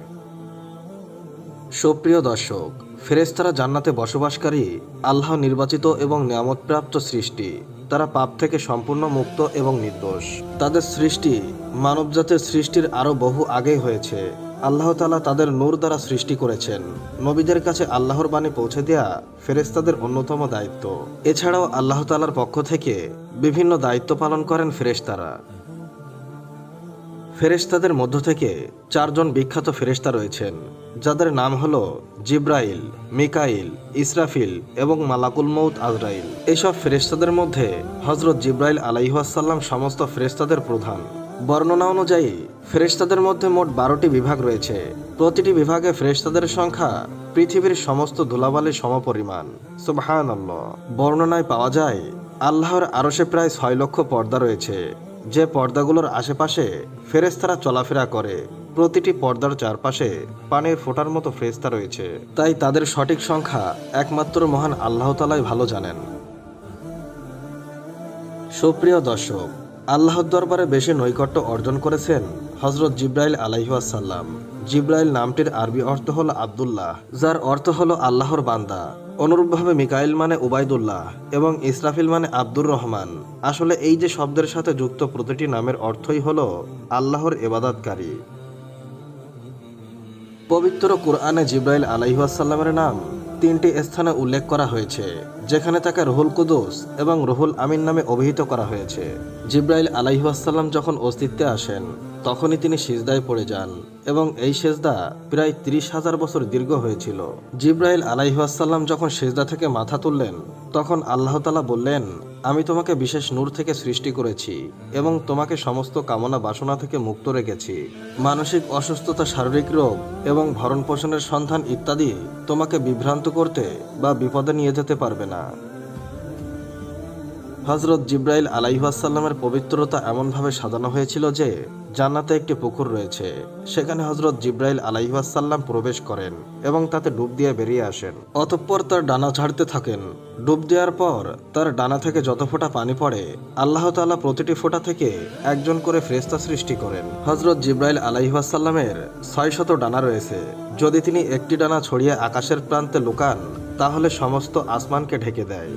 সুপ্রিয় দর্শক, ফেরেশতারা জান্নাতে বসবাসকারী আল্লাহ নির্বাচিত এবং নিয়ামতপ্রাপ্ত সৃষ্টি। তারা পাপ থেকে সম্পূর্ণ মুক্ত এবং নির্দোষ। তাদের সৃষ্টি মানবজাতির সৃষ্টির আরও বহু আগেই হয়েছে। আল্লাহ তাআলা তাদের নূর দ্বারা সৃষ্টি করেছেন। নবীদের কাছে আল্লাহর বাণী পৌঁছে দেয়া ফেরেশতাদের অন্যতম দায়িত্ব। এছাড়াও আল্লাহ তাআলার পক্ষ থেকে বিভিন্ন দায়িত্ব পালন করেন ফেরেশতারা। ফেরেশতাদের মধ্য থেকে 4 জন বিখ্যাত ফেরেশতা রয়েছেন, যাদের নাম হলো জিব্রাইল, মিকাইল, ইসরাফিল এবং মালাকুল মউত আজরাইল। এসব ফেরেশতাদের মধ্যে হযরত জিব্রাইল আলাইহিস সালাম সমস্ত ফেরেশতাদের প্রধান। বর্ণনা অনুযায়ী ফেরেশতাদের মধ্যে মোট 12টি বিভাগ রয়েছে। প্রতিটি বিভাগে ফেরেশতাদের সংখ্যা পৃথিবীর সমস্ত ধুলাবালির সমপরিমাণ। সুবহানাল্লাহ। বর্ণনায় পাওয়া যায় আল্লাহর আরশে প্রায় 6 লক্ষ পর্দা রয়েছে, যে পর্দাগুলোর আশেপাশে ফেরেশতারা চলাফেরা করে। প্রতিটি পর্দার চারপাশে পানির ফোঁটার মতো ফেরেশতা রয়েছে, তাই তাদের সঠিক সংখ্যা একমাত্র মহান আল্লাহ তাআলাই ভালো জানেন। সুপ্রিয় দর্শক, আল্লাহর দরবারে বেশি নৈকট্য অর্জন করেছেন হযরত জিব্রাইল আলাইহিস সালাম। জিব্রাইল নামটির আরবি অর্থ হলো আব্দুল্লাহ, যার অর্থ হলো আল্লাহর বান্দা। অনুরূপভাবে মিকাইল মানে উবাইদুল্লাহ এবং ইসরাফিল মানে আব্দুর রহমান। আসলে এই যে শব্দের সাথে যুক্ত প্রতিটি নামের অর্থই হলো আল্লাহর ইবাদতকারী। পবিত্র কুরআনে জিব্রাইল আলাইহিস সালামের নাম 3টি স্থানে উল্লেখ করা হয়েছে, যেখানে তাকে রুহুল কুদুস এবং রুহুল আমিন নামে অভিহিত করা হয়েছে। জিব্রাইল আলাইহিস সালাম যখন অস্তিত্বে আসেন তখনই তিনি সিজদায় পড়ে যান এবং এই সিজদা প্রায় 30,000 বছর দীর্ঘ হয়েছিল। জিব্রাইল আলাইহিস সালাম যখন সিজদা থেকে মাথা তুললেন তখন আল্লাহ তাআলা বললেন, আমি তোমাকে বিশেষ নূর থেকে সৃষ্টি করেছি এবং তোমাকে সমস্ত কামনা বাসনা থেকে মুক্ত রেখেছি। মানসিক অসুস্থতা, শারীরিক রোগ এবং ভরণ পোষণের সন্ধান ইত্যাদি তোমাকে বিভ্রান্ত করতে বা বিপদে নিয়ে যেতে পারবে না। হযরত জিব্রাইল আলাইহিসসালামের পবিত্রতা এমনভাবে সাজানো হয়েছিল যে জান্নাতে একটি পুকুর রয়েছে, সেখানে হযরত জিব্রাইল আলাইহিসসালাম প্রবেশ করেন এবং তাতে ডুব দিয়ে বেরিয়ে আসেন। অতঃপর তার ডানা ঝাড়তে থাকেন। ডুব দেওয়ার পর তার ডানা থেকে যত ফোঁটা পানি পড়ে, আল্লাহ তাআলা প্রতিটি ফোঁটা থেকে একজন করে ফেরেশতা সৃষ্টি করেন। হযরত জিব্রাইল আলাইহিসসালামের 600 ডানা রয়েছে। যদি তিনি একটি ডানা ছড়িয়ে আকাশের প্রান্তে লুকান, তাহলে সমস্ত আসমানকে ঢেকে দেয়।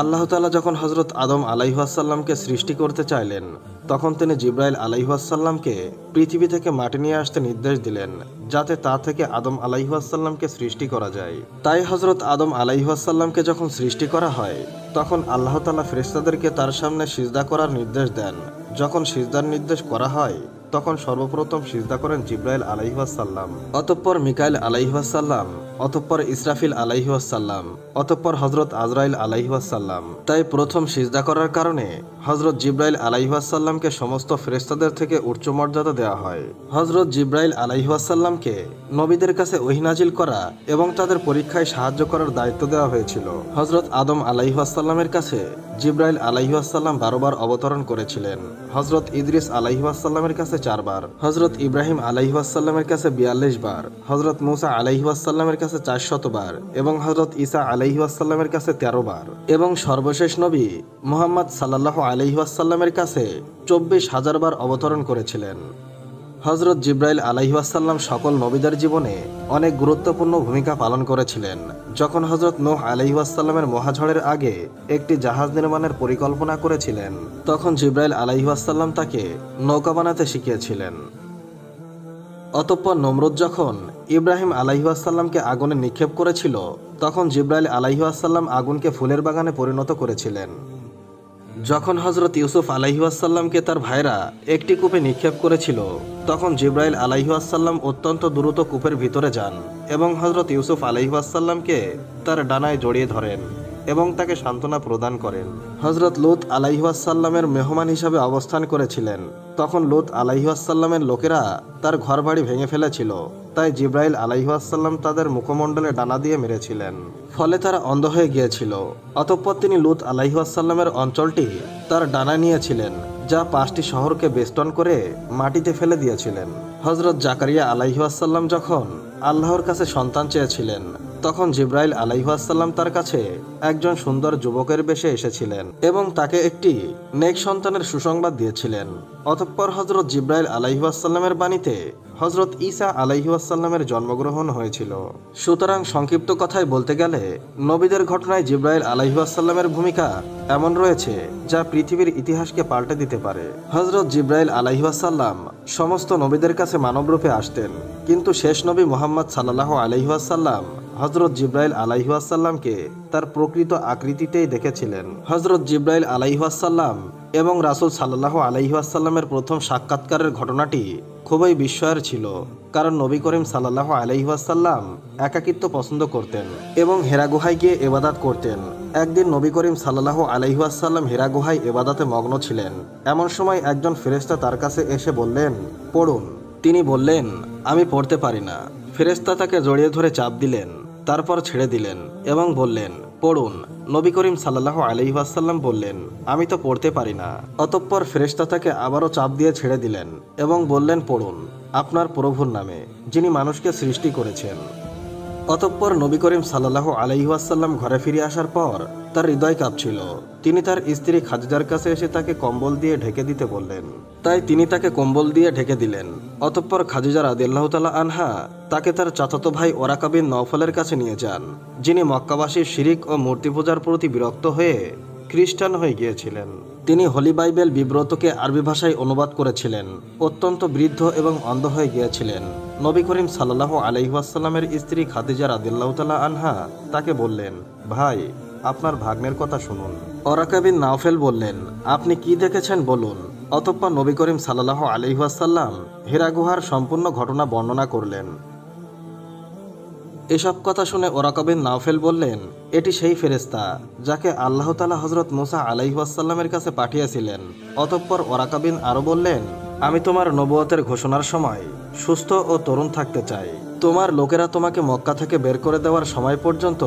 আল্লাহ তাআলা যখন হযরত আদম আলাইহিসসালামকে সৃষ্টি করতে চাইলেন, তখন তিনি জিব্রাইল আলাইহিসসালামকে পৃথিবী থেকে মাটি নিয়ে আসতে নির্দেশ দিলেন, যাতে তা থেকে আদম আলাইহিসসালামকে সৃষ্টি করা যায়। তাই হযরত আদম আলাইহিসসালামকে যখন সৃষ্টি করা হয়, তখন আল্লাহ তাআলা ফেরেশতাদেরকে তার সামনে সিজদা করার নির্দেশ দেন। যখন সিজদার নির্দেশ করা হয়, তখন সর্বপ্রথম সিজদা করেন জিব্রাইল আলাইহিসসালাম, অতঃপর মিকাইল আলাইহিসসালাম, অতঃপর ইসরাফিল আলাইহিসসালাম, অতঃপর হযরত আজরাইল আলাইহিসসালাম। তাই প্রথম সিজদা করার কারণে হযরত জিব্রাইল আলাইহিসসালামকে সমস্ত ফেরেশতাদের থেকে উচ্চ মর্যাদা দেওয়া হয়। হযরত জিব্রাইল আলাইহিসসালামকে নবীদের কাছে ওহী নাজিল করা এবং তাদের পরীক্ষায় সাহায্য করার দায়িত্ব দেওয়া হয়েছিল। হযরত আদম আলাইহিসসালামের কাছে জিব্রাইল আলাইহিসসালাম 12 বার অবতরণ করেছিলেন। হযরত ইদ্রিস আলাইহিসসালামের কাছে 4 বার, হযরত ইব্রাহিম আলাইহিসসালামের কাছে 42 বার, হযরত মুসা আলাইহিসসালামের কাছে 400 বার এবং হযরত ঈসা আলাইহিসসালামের কাছে 13 বার এবং সর্বশেষ নবী মুহাম্মদ সাল্লাল্লাহু আলাইহিসসালামের কাছে 24,000 বার অবতরণ করেছিলেন। হযরত জিব্রাইল আলাইহিসসালাম সকল নবীদের জীবনে অনেক গুরুত্বপূর্ণ ভূমিকা পালন করেছিলেন। যখন হযরত নূহ আলাইহিসসালামের মহাঝড়ের আগে একটি জাহাজ নির্মাণের পরিকল্পনা করেছিলেন, তখন জিব্রাইল আলাইহিসসালাম তাকে নৌকা বানাতে শিখিয়েছিলেন। অতঃপর নমরুদ যখন ইব্রাহিম আলাইহিসসালামকে আগুনে নিক্ষেপ করেছিল, তখন জিব্রাইল আলাইহিসসালাম আগুনকে ফুলের বাগানে পরিণত করেছিলেন। যখন হযরত ইউসুফ আলাইহিসসালামকে তার ভাইরা একটি কূপে নিক্ষেপ করেছিল, তখন জিব্রাইল আলাইহিসসালাম অত্যন্ত দ্রুত কূপের ভিতরে যান এবং হযরত ইউসুফ আলাইহিসসালামকে তার ডানায় জড়িয়ে ধরেন এবং তাকে সান্ত্বনা প্রদান করেন। হযরত লূত আলাইহিসসালামের মেহমান হিসাবে অবস্থান করেছিলেন। তখন লূত আলাইহিসসালামের লোকেরা তার ঘরবাড়ি ভেঙে ফেলেছিল, তাই জিব্রাইল আলাইহিসসালাম তাদের মুখমণ্ডলে ডানা দিয়ে মেরেছিলেন, ফলে তারা অন্ধ হয়ে গিয়েছিল। অতঃপর তিনি লূত আলাইহিসসালামের অঞ্চলটি তার ডানা নিয়েছিলেন, যা 5টি শহরকে বেষ্টন করে মাটিতে ফেলে দিয়েছিলেন। হযরত জাকারিয়া আলাইহিসসালাম যখন আল্লাহর কাছে সন্তান চেয়েছিলেন, তখন জিব্রাইল আলাইহিসসালাম তার কাছে একজন সুন্দর যুবকের বেশে এসেছিলেন এবং তাকে একটি নেক সন্তানের সুসংবাদ দিয়েছিলেন। অতঃপর হযরত জিব্রাইল আলাইহিসসালামের বাণীতে হযরত ঈসা আলাইহিসসালামের জন্মগ্রহণ হয়েছিল। সুতরাং সংক্ষিপ্ত কথায় বলতে গেলে, নবীদের ঘটনায় জিব্রাইল আলাইহিসসালামের ভূমিকা এমন রয়েছে যা পৃথিবীর ইতিহাসকে পাল্টে দিতে পারে। হযরত জিব্রাইল আলাইহিসসালাম সমস্ত নবীদের কাছে মানবরূপে আসতেন, কিন্তু শেষ নবী মুহাম্মদ সাল্লাল্লাহু আলাইহিসসালাম হযরত জিব্রাইল আলাইহিসসালামকে তার প্রকৃত আকৃতিতেই দেখেছিলেন। হযরত জিব্রাইল আলাইহিসসালাম এবং রাসূল সাল্লাল্লাহু আলাইহিসসালামের প্রথম সাক্ষাৎকারের ঘটনাটি খুবই বিস্ময়ের ছিল, কারণ নবী করিম সাল্লাল্লাহু আলাইহিসসালাম একাকিত্ব পছন্দ করতেন এবং হেরা গুহায় গিয়ে ইবাদত করতেন। একদিন নবী করিম সাল্লাল্লাহু আলাইহিসসালাম হেরা গুহায় ইবাদতে মগ্ন ছিলেন। এমন সময় একজন ফেরেশতা তার কাছে এসে বললেন, পড়ুন। তিনি বললেন, আমি পড়তে পারি না। ফেরেশতা তাকে জড়িয়ে ধরে চাপ দিলেন, তারপর ছেড়ে দিলেন এবং বললেন, পড়ুন। নবী করিম সাল্লাল্লাহু আলাইহিসসালাম বললেন, আমি তো পড়তে পারি না। অতঃপর ফেরেশতা তাকে আবারও চাপ দিয়ে ছেড়ে দিলেন এবং বললেন, পড়ুন আপনার প্রভুর নামে, যিনি মানুষকে সৃষ্টি করেছেন। অতঃপর নবী করিম সাল্লাল্লাহু আলাইহিসসালাম ঘরে ফিরে আসার পর তার হৃদয় কাঁপছিল। তিনি তার স্ত্রী খাদিজার কাছে এসে তাকে কম্বল দিয়ে ঢেকে দিতে বললেন, তাই তিনি তাকে কম্বল দিয়ে ঢেকে দিলেন। অতঃপর খাদিজা রাদিয়াল্লাহু তাআলা আনহা তাকে তার চাচাতো ভাই ওরাকা বিন নওফলের কাছে নিয়ে যান, যিনি মক্কাবাসীর শিরিক ও মূর্তি পূজার প্রতি বিরক্ত হয়ে খ্রিস্টান হয়ে গিয়েছিলেন। তিনি হোলি বাইবেল বিব্রতকে আরবি ভাষায় অনুবাদ করেছিলেন। অত্যন্ত বৃদ্ধ এবং অন্ধ হয়ে গিয়েছিলেন। নবী করিম সাল্লাল্লাহু আলাইহিসসালামের স্ত্রী খাদিজা রাদিয়াল্লাহু তাআলা আনহা তাকে বললেন, ভাই আপনার ভাগ্নের কথা শুনুন। ওরাকা বিন নাওফেল বললেন, আপনি কি দেখেছেন বলুন। অতঃপর নবী করিম সাল্লাল্লাহু আলাইহিসসালাম হেরা গুহার সম্পূর্ণ ঘটনা বর্ণনা করলেন। এসব কথা শুনে ওরাকা বিন নাওফেল বললেন, এটি সেই ফেরেশতা যাকে আল্লাহ তাআলা হযরত মুসা আলাইহিসসালামের কাছে পাঠিয়েছিলেন। অতঃপর ওরাকা বিন আরো বললেন, আমি তোমার নবুয়তের ঘোষণার সময় সুস্থ ও তরুণ থাকতে চাই। তোমার লোকেরা তোমাকে মক্কা থেকে বের করে দেওয়ার সময় পর্যন্ত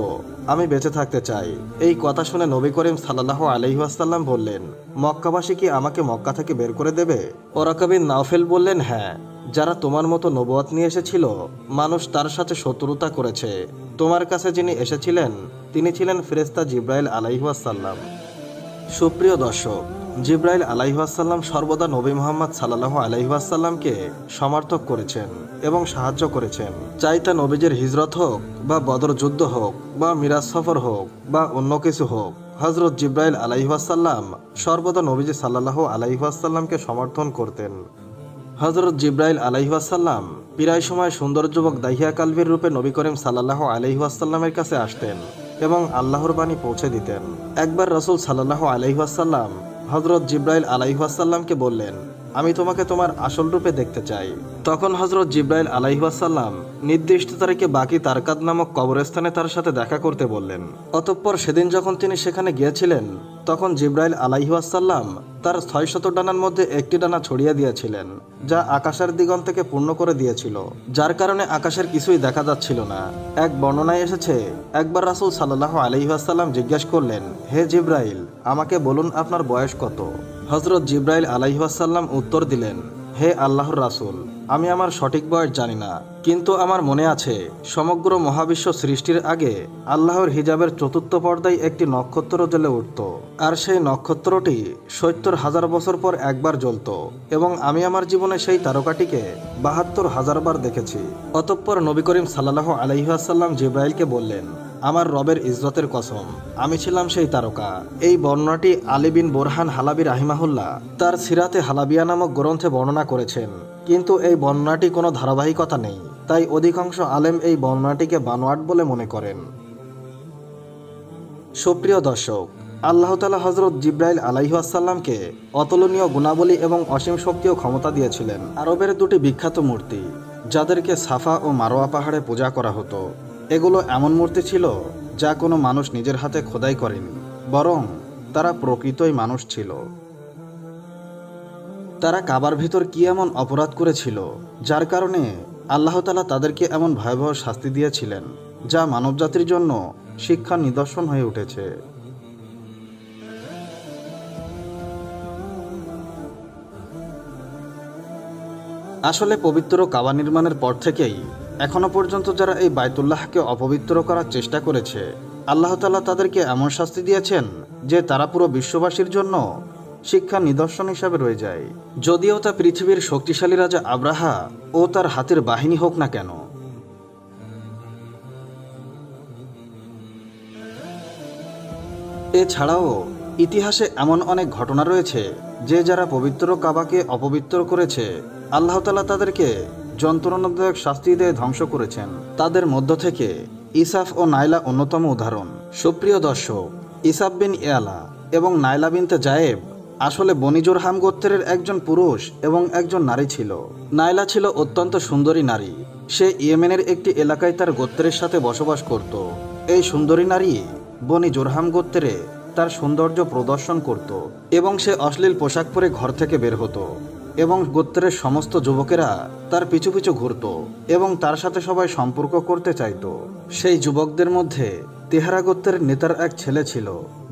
আমি বেঁচে থাকতে চাই। এই কথা শুনে নবী করিম সাল্লাল্লাহু আলাইহি ওয়াসাল্লাম বললেন, মক্কাবাসী কি আমাকে মক্কা থেকে বের করে দেবে? ওরাকা বিন নাওফেল বললেন, হ্যাঁ, যারা তোমার মতো নবুয়ত নিয়ে এসেছিল মানুষ তার সাথে শত্রুতা করেছে। তোমার কাছে যিনি এসেছিলেন তিনি ছিলেন ফেরেশতা জিবরাইল আলাইহিস সালাম। সুপ্রিয় দর্শক, জিবরাইল আলাইহিস সালাম সর্বদা নবী মুহাম্মদ সাল্লাল্লাহু আলাইহি ওয়াসাল্লামকে সমর্থক করেছেন এবং সাহায্য করেছেন। চাই তা নবীজের হিজরত হোক বা বদর যুদ্ধ হোক বা মিরাজ সফর হোক বা অন্য কিছু হোক, হযরত জিবরাইল আলাইহিস সালাম সর্বদা নবীজি সাল্লাল্লাহু আলাইহি ওয়াসাল্লামকে সমর্থন করতেন। হযরত জিবরাইল আলাইহিস সালাম প্রায় সময় সুন্দর যুবক দাহিয়া কালবির রূপে নবী করিম সাল্লাল্লাহু আলাইহি ওয়াসাল্লামের কাছে আসতেন এবং আল্লাহর বাণী পৌঁছে দিতেন। একবার রাসূল সাল্লাল্লাহু আলাইহি ওয়াসাল্লাম হযরত জিবরাইল আলাইহিস সালামকে বললেন, আমি তোমাকে তোমার আসল রূপে দেখতে চাই। তখন হযরত জিবরাইল আলাইহিস সালাম নির্দিষ্ট তারিখে বাকি তারকাত নামক কবরস্থানে তার সাথে দেখা করতে বললেন। অতঃপর সেদিন যখন তিনি সেখানে গিয়েছিলেন তখন জিবরাইল আলাইহিস সালাম তার 600 ডানার মধ্যে একটি ডানা ছড়িয়ে দিয়েছিলেন, যা আকাশের দিগন্তকে পূর্ণ করে দিয়েছিল, যার কারণে আকাশের কিছুই দেখা যাচ্ছিল না। এক বর্ণনায় এসেছে, একবার রাসূল সাল্লাল্লাহু আলাইহি ওয়াসাল্লাম জিজ্ঞাসা করলেন, হে জিবরাইল, আমাকে বলুন আপনার বয়স কত? হযরত জিবরাইল আলাইহিস সালাম উত্তর দিলেন, হে আল্লাহর রাসূল, আমি আমার সঠিক বয়স জানি না, কিন্তু আমার মনে আছে সমগ্র মহাবিশ্ব সৃষ্টির আগে আল্লাহর হিজাবের চতুর্থ পর্দায় একটি নক্ষত্র জ্বলে উঠত, আর সেই নক্ষত্রটি ৭০,০০০ বছর পর একবার জ্বলত, এবং আমি আমার জীবনে সেই তারকাটিকে ৭২,০০০ বার দেখেছি। অতঃপর নবী করিম সাল্লাল্লাহু আলাইহি ওয়াসাল্লাম জিবরাইলকে বললেন, আমার রবের ইজ্জতের কসম, আমি ছিলাম সেই তারকা। এই বর্ণনাটি আলী বিন বোরহান হালাবি রাহিমাহুল্লাহ তার সিরাতে হালাবিয়া নামক গ্রন্থে বর্ণনা করেছেন, কিন্তু এই বর্ণনাটি কোনো ধারাবাহিকতা নেই, তাই অধিকাংশ আলেম এই বর্ণনাটিকে বানোয়াট বলে মনে করেন। সুপ্রিয় দর্শক, আল্লাহ তাআলা হযরত জিবরাইল আলাইহিস সালামকে অতুলনীয় গুণাবলী এবং অসীম শক্তি ও ক্ষমতা দিয়েছিলেন। আরবের দুটি বিখ্যাত মূর্তি যাদেরকে সাফা ও মারোয়া পাহাড়ে পূজা করা হতো, এগুলো এমন মূর্তি ছিল যা কোনো মানুষ নিজের হাতে খোদাই করেনি, বরং তারা প্রকৃতই মানুষ ছিল। তারা কাবার ভিতর কি এমন অপরাধ করেছিল যার কারণে আল্লাহ তাআলা তাদেরকে এমন ভয়াবহ শাস্তি দিয়েছিলেন, যা মানবজাতির জন্য শিক্ষার নিদর্শন হয়ে উঠেছে। আসলে পবিত্র কাবা নির্মাণের পর থেকেই এখনো পর্যন্ত যারা এই বাইতুল্লাহকে অপবিত্র করার চেষ্টা করেছে, আল্লাহ তাআলা তাদেরকে এমন শাস্তি দিয়েছেন যে তারা পুরো বিশ্ববাসীর জন্য শিক্ষা নিদর্শন হিসাবে রয়ে যায়, যদিও তা পৃথিবীর শক্তিশালী রাজা আব্রাহা ও তার হাতের বাহিনী হোক না কেন। এছাড়াও ইতিহাসে এমন অনেক ঘটনা রয়েছে যে যারা পবিত্র কাবাকে অপবিত্র করেছে, আল্লাহ তাআলা তাদেরকে যন্ত্রণাদায়ক শাস্তি দিয়ে ধ্বংস করেছেন। তাদের মধ্য থেকে ইসাফ ও নাইলা অন্যতম উদাহরণ। সুপ্রিয় দর্শক, ইসাফ বিন ইয়ালা এবং নাইলা বিনতে জায়েব আসলে বনি জুরহাম গোত্রের একজন পুরুষ এবং একজন নারী ছিল। নাইলা ছিল অত্যন্ত সুন্দরী নারী। সে ইয়েমেনের একটি এলাকায় তার গোত্রের সাথে বসবাস করত। এই সুন্দরী নারী বনি জুরহাম গোত্রে তার সৌন্দর্য প্রদর্শন করত এবং সে অশ্লীল পোশাক পরে ঘর থেকে বের হতো, এবং গোত্রের সমস্ত যুবকেরা তার পিছু পিছু ঘুরত এবং তার সাথে সবাই সম্পর্ক করতে চাইত। সেই যুবকদের মধ্যে তেহারা গোত্রের নেতার এক ছেলে ছিল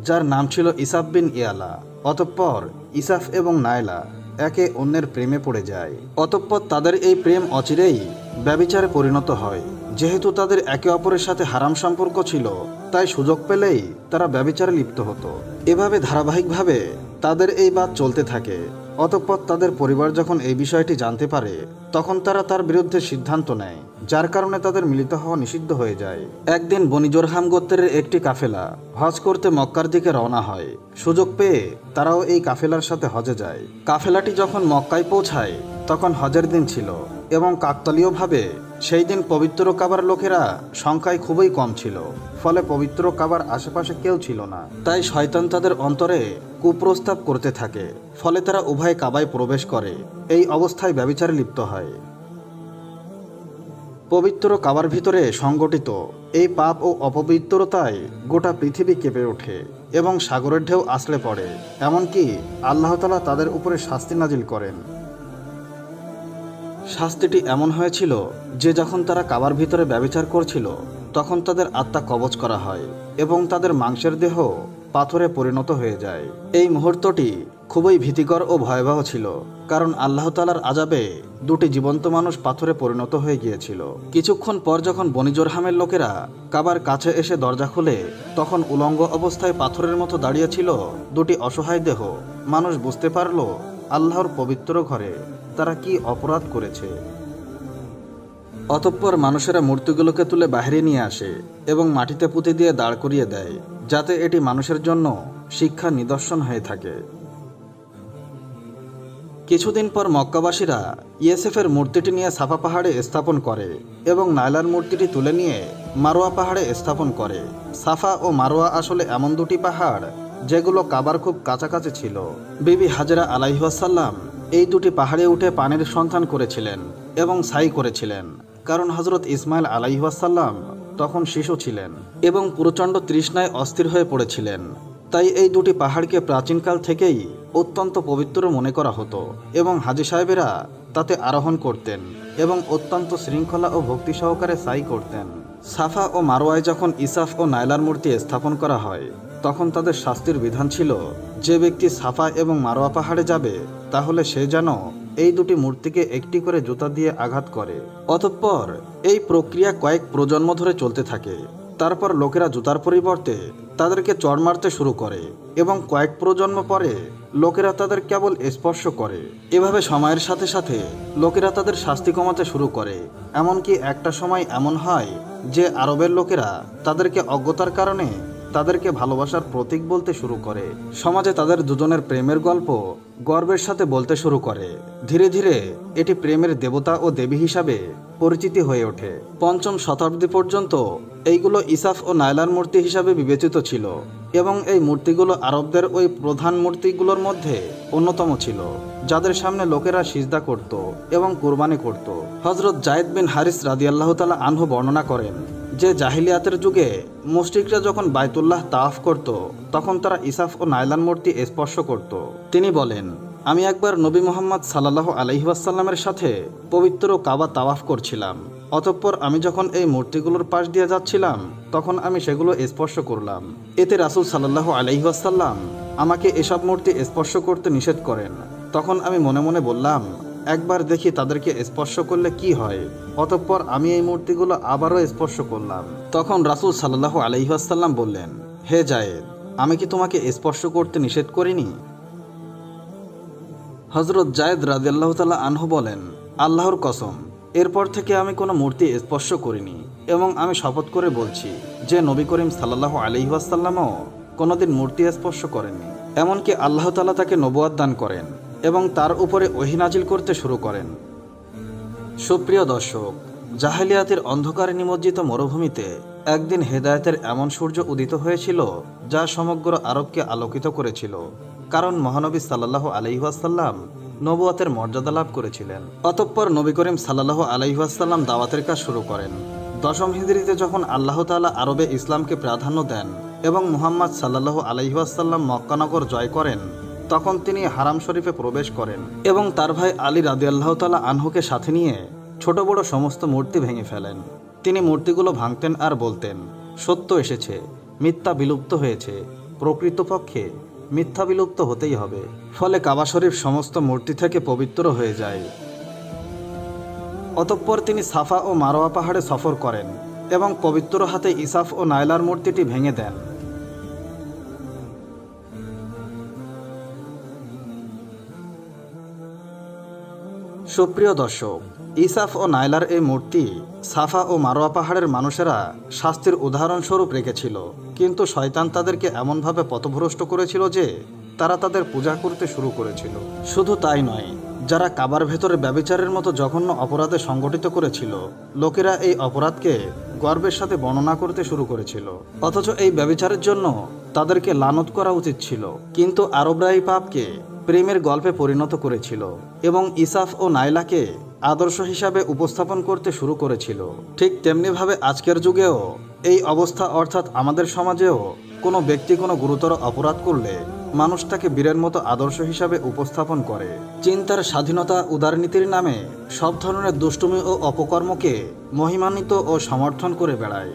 যার নাম ছিল ইসাফ বিন ইয়ালা। অতঃপর ইসাফ এবং নাইলা একে অন্যের প্রেমে পড়ে যায়। অতঃপর তাদের এই প্রেম অচিরেই ব্যভিচারে পরিণত হয়। যেহেতু তাদের একে অপরের সাথে হারাম সম্পর্ক ছিল, তাই সুযোগ পেলেই তারা ব্যভিচারে লিপ্ত হতো। এভাবে ধারাবাহিকভাবে তাদের এই বাদ চলতে থাকে। অতঃপর তাদের পরিবার যখন এই বিষয়টি জানতে পারে, তখন তারা তার বিরুদ্ধে সিদ্ধান্ত নেয়, যার কারণে তাদের মিলিত হওয়া নিষিদ্ধ হয়ে যায়। একদিন বনি জুরহাম গোত্রের একটি কাফেলা হজ করতে মক্কার দিকে রওনা হয়। সুযোগ পেয়ে তারাও এই কাফেলার সাথে হজে যায়। কাফেলাটি যখন মক্কায় পৌঁছায় তখন হজের দিন ছিল এবং কাকতালীয়ভাবে সেই দিন পবিত্র কাবার লোকেরা সংখ্যায় খুবই কম ছিল, ফলে পবিত্র কাবার আশেপাশে কেউ ছিল না। তাই শয়তান তাদের অন্তরে কুপ্রস্তাব করতে থাকে, ফলে তারা উভয় কাবায় প্রবেশ করে। এই অবস্থায় ব্যভিচারে লিপ্ত হয়। পবিত্র কাবার ভিতরে সংগঠিত এই পাপ ও অপবিত্রতায় গোটা পৃথিবী কেঁপে ওঠে এবং সাগরের ঢেউ আছড়ে পড়ে। এমনকি আল্লাহ তাআলা তাদের উপরে শাস্তি নাজিল করেন। শাস্তিটি এমন হয়েছিল যে যখন তারা কাবার ভিতরে ব্যভিচার করছিল তখন তাদের আত্মা কবজ করা হয় এবং তাদের মাংসের দেহ পাথরে পরিণত হয়ে যায়। এই মুহূর্তটি খুবই ভীতিকর ও ভয়াবহ ছিল, কারণ আল্লাহ তাআলার আযাবে দুটি জীবন্ত মানুষ পাথরে পরিণত হয়ে গিয়েছিল। কিছুক্ষণ পর যখন বনি জরহামের লোকেরা কাবার কাছে এসে দরজা খুলে, তখন উলঙ্গ অবস্থায় পাথরের মতো দাঁড়িয়েছিল দুটি অসহায় দেহ। মানুষ বুঝতে পারল আল্লাহর পবিত্র ঘরে তারা কি অপরাধ করেছে। অতঃপর মানুষেরা মূর্তিগুলোকে তুলে বাইরে নিয়ে আসে এবং মাটিতে পুঁতে দিয়ে দাঁড় করিয়ে দেয়, যাতে এটি মানুষের জন্য শিক্ষা নিদর্শন হয়ে থাকে। কিছুদিন পর মক্কাবাসীরা ইয়েসেফের মূর্তিটি নিয়ে সাফা পাহাড়ে স্থাপন করে এবং নাইলার মূর্তিটি তুলে নিয়ে মারোয়া পাহাড়ে স্থাপন করে। সাফা ও মারোয়া আসলে এমন দুটি পাহাড় যেগুলো কাবার খুব কাছাকাছি ছিল। বিবি হাজরা আলাইহিস সালাম এই দুটি পাহাড়ে উঠে পানির সন্ধান করেছিলেন এবং সাই করেছিলেন, কারণ হযরত ইসমাইল আলাইহিস সালাম তখন শিশু ছিলেন এবং প্রচণ্ড তৃষ্ণায় অস্থির হয়ে পড়েছিলেন। তাই এই দুটি পাহাড়কে প্রাচীনকাল থেকেই অত্যন্ত পবিত্র মনে করা হতো এবং হাজী সাহেবেরা তাতে আরোহণ করতেন এবং অত্যন্ত শৃঙ্খলা ও ভক্তি সহকারে সাই করতেন। সাফা ও মারোয়ায় যখন ইসাফ ও নাইলার মূর্তি স্থাপন করা হয় তখন তাদের শাস্তির বিধান ছিল, যে ব্যক্তি সাফা এবং মারোয়া পাহাড়ে যাবে তাহলে সে যেন এই দুটি মূর্তিকে একটি করে জুতা দিয়ে আঘাত করে। অতঃপর এই প্রক্রিয়া কয়েক প্রজন্ম ধরে চলতে থাকে। তারপর লোকেরা জুতার পরিবর্তে তাদেরকে চড় মারতে শুরু করে এবং কয়েক প্রজন্ম পরে লোকেরা তাদের কেবল স্পর্শ করে। এভাবে সময়ের সাথে সাথে লোকেরা তাদের শাস্তি কমাতে শুরু করে। এমনকি একটা সময় এমন হয় যে আরবের লোকেরা তাদেরকে অজ্ঞতার কারণে তাদেরকে ভালোবাসার প্রতীক বলতে শুরু করে। সমাজে তাদের দুজনের প্রেমের গল্প গর্বের সাথে বলতে শুরু করে। ধীরে ধীরে এটি প্রেমের দেবতা ও দেবী হিসাবে পরিচিতি হয়ে ওঠে। পঞ্চম শতাব্দী পর্যন্ত এইগুলো ইসাফ ও নাইলার মূর্তি হিসাবে বিবেচিত ছিল এবং এই মূর্তিগুলো আরবদের ওই প্রধান মূর্তিগুলোর মধ্যে অন্যতম ছিল, যাদের সামনে লোকেরা সিজদা করত এবং কুরবানি করত। হযরত যায়েদ বিন হারিস রাদিয়াল্লাহু তাআলা আনহু বর্ণনা করেন যে জাহিলিয়াতের যুগে মুশরিকরা যখন বাইতুল্লাহ তাওয়াফ করত তখন তারা ইসাফ ও নাইলার মূর্তি স্পর্শ করত। তিনি বলেন, আমি একবার নবী মুহাম্মদ সাল্লাল্লাহু আলাইহি ওয়াসাল্লামের সাথে পবিত্র কাবা তাওয়াফ করছিলাম। অতঃপর আমি যখন এই মূর্তিগুলোর পাশ দিয়ে যাচ্ছিলাম তখন আমি সেগুলো স্পর্শ করলাম। এতে রাসূল সাল্লাল্লাহু আলাইহি ওয়াসাল্লাম আমাকে এসব মূর্তি স্পর্শ করতে নিষেধ করেন। তখন আমি মনে মনে বললাম, একবার দেখি তাদেরকে স্পর্শ করলে কি হয়। অতঃপর আমি এই মূর্তিগুলো আবারও স্পর্শ করলাম। তখন রাসূল সাল্লাল্লাহু আলাইহি ওয়াসাল্লাম বললেন, হে যায়েদ, আমি কি তোমাকে স্পর্শ করতে নিষেধ করিনি? হযরত যায়েদ রাদিয়াল্লাহু তাআলা আনহু বলেন, আল্লাহর কসম, এরপর থেকে আমি কোনো মূর্তি স্পর্শ করিনি এবং আমি শপথ করে বলছি যে নবী করিম সাল্লাল্লাহু আলাইহি ওয়াসাল্লামও কোনোদিন মূর্তি স্পর্শ করেননি। এমনকি আল্লাহ তাআলা তাকে নবুয়ত দান করেন এবং তার উপরে ওহী নাজিল করতে শুরু করেন। সুপ্রিয় দর্শক, জাহেলিয়াতের অন্ধকারে নিমজ্জিত মরুভূমিতে একদিন হেদায়েতের এমন সূর্য উদিত হয়েছিল যা সমগ্র আরবকে আলোকিত করেছিল, কারণ মহানবী সাল্লাল্লাহু আলাইহি ওয়াসাল্লাম নবুয়তের মর্যাদা লাভ করেছিলেন। অতঃপর নবী করিম সাল্লাল্লাহু আলাইহি ওয়াসাল্লাম দাওয়াতের কাজ শুরু করেন। দশম হিজরিতে যখন আল্লাহ তাআলা আরবে ইসলামকে প্রাধান্য দেন এবং মুহাম্মদ সাল্লাল্লাহু আলাইহি ওয়াসাল্লাম মক্কানগর জয় করেন, তখন তিনি হারাম শরীফে প্রবেশ করেন এবং তার ভাই আলী রাদিয়াল্লাহু তাআলা আনহুকে সাথে নিয়ে ছোট বড় সমস্ত মূর্তি ভেঙে ফেলেন। তিনি মূর্তিগুলো ভাঙতেন আর বলতেন, সত্য এসেছে, মিথ্যা বিলুপ্ত হয়েছে, প্রকৃতপক্ষে মিথ্যা বিলুপ্ত হতেই হবে। ফলে কাবা শরীফ সমস্ত মূর্তি থেকে পবিত্র হয়ে যায়। অতঃপর তিনি সাফা ও মারোয়া পাহাড়ে সফর করেন এবং পবিত্র হাতে ইসাফ ও নাইলার মূর্তিটি ভেঙে দেন। সুপ্রিয় দর্শক, ইসাফ ও নাইলার এই মূর্তি সাফা ও মারোয়া পাহাড়ের মানুষেরা শাস্তির উদাহরণস্বরূপ রেখেছিল, কিন্তু শয়তান তাদেরকে এমনভাবে পথভ্রষ্ট করেছিল যে তারা তাদের পূজা করতে শুরু করেছিল। শুধু তাই নয়, যারা কাবার ভেতরে ব্যভিচারের মতো জঘন্য অপরাধে সংগঠিত করেছিল, লোকেরা এই অপরাধকে গর্বের সাথে বর্ণনা করতে শুরু করেছিল। অথচ এই ব্যভিচারের জন্য তাদেরকে লানত করা উচিত ছিল, কিন্তু আরবরা এই পাপকে প্রেমের গল্পে পরিণত করেছিল এবং ইসাফ ও নাইলাকে আদর্শ হিসাবে উপস্থাপন করতে শুরু করেছিল। ঠিক তেমনিভাবে আজকের যুগেও এই অবস্থা, অর্থাৎ আমাদের সমাজেও কোনো ব্যক্তি কোনো গুরুতর অপরাধ করলে মানুষ তাকে বীরের মতো আদর্শ হিসাবে উপস্থাপন করে। চীন তার স্বাধীনতা উদারনীতির নামে সব ধরনের দুষ্টুমি ও অপকর্মকে মহিমান্বিত ও সমর্থন করে বেড়ায়।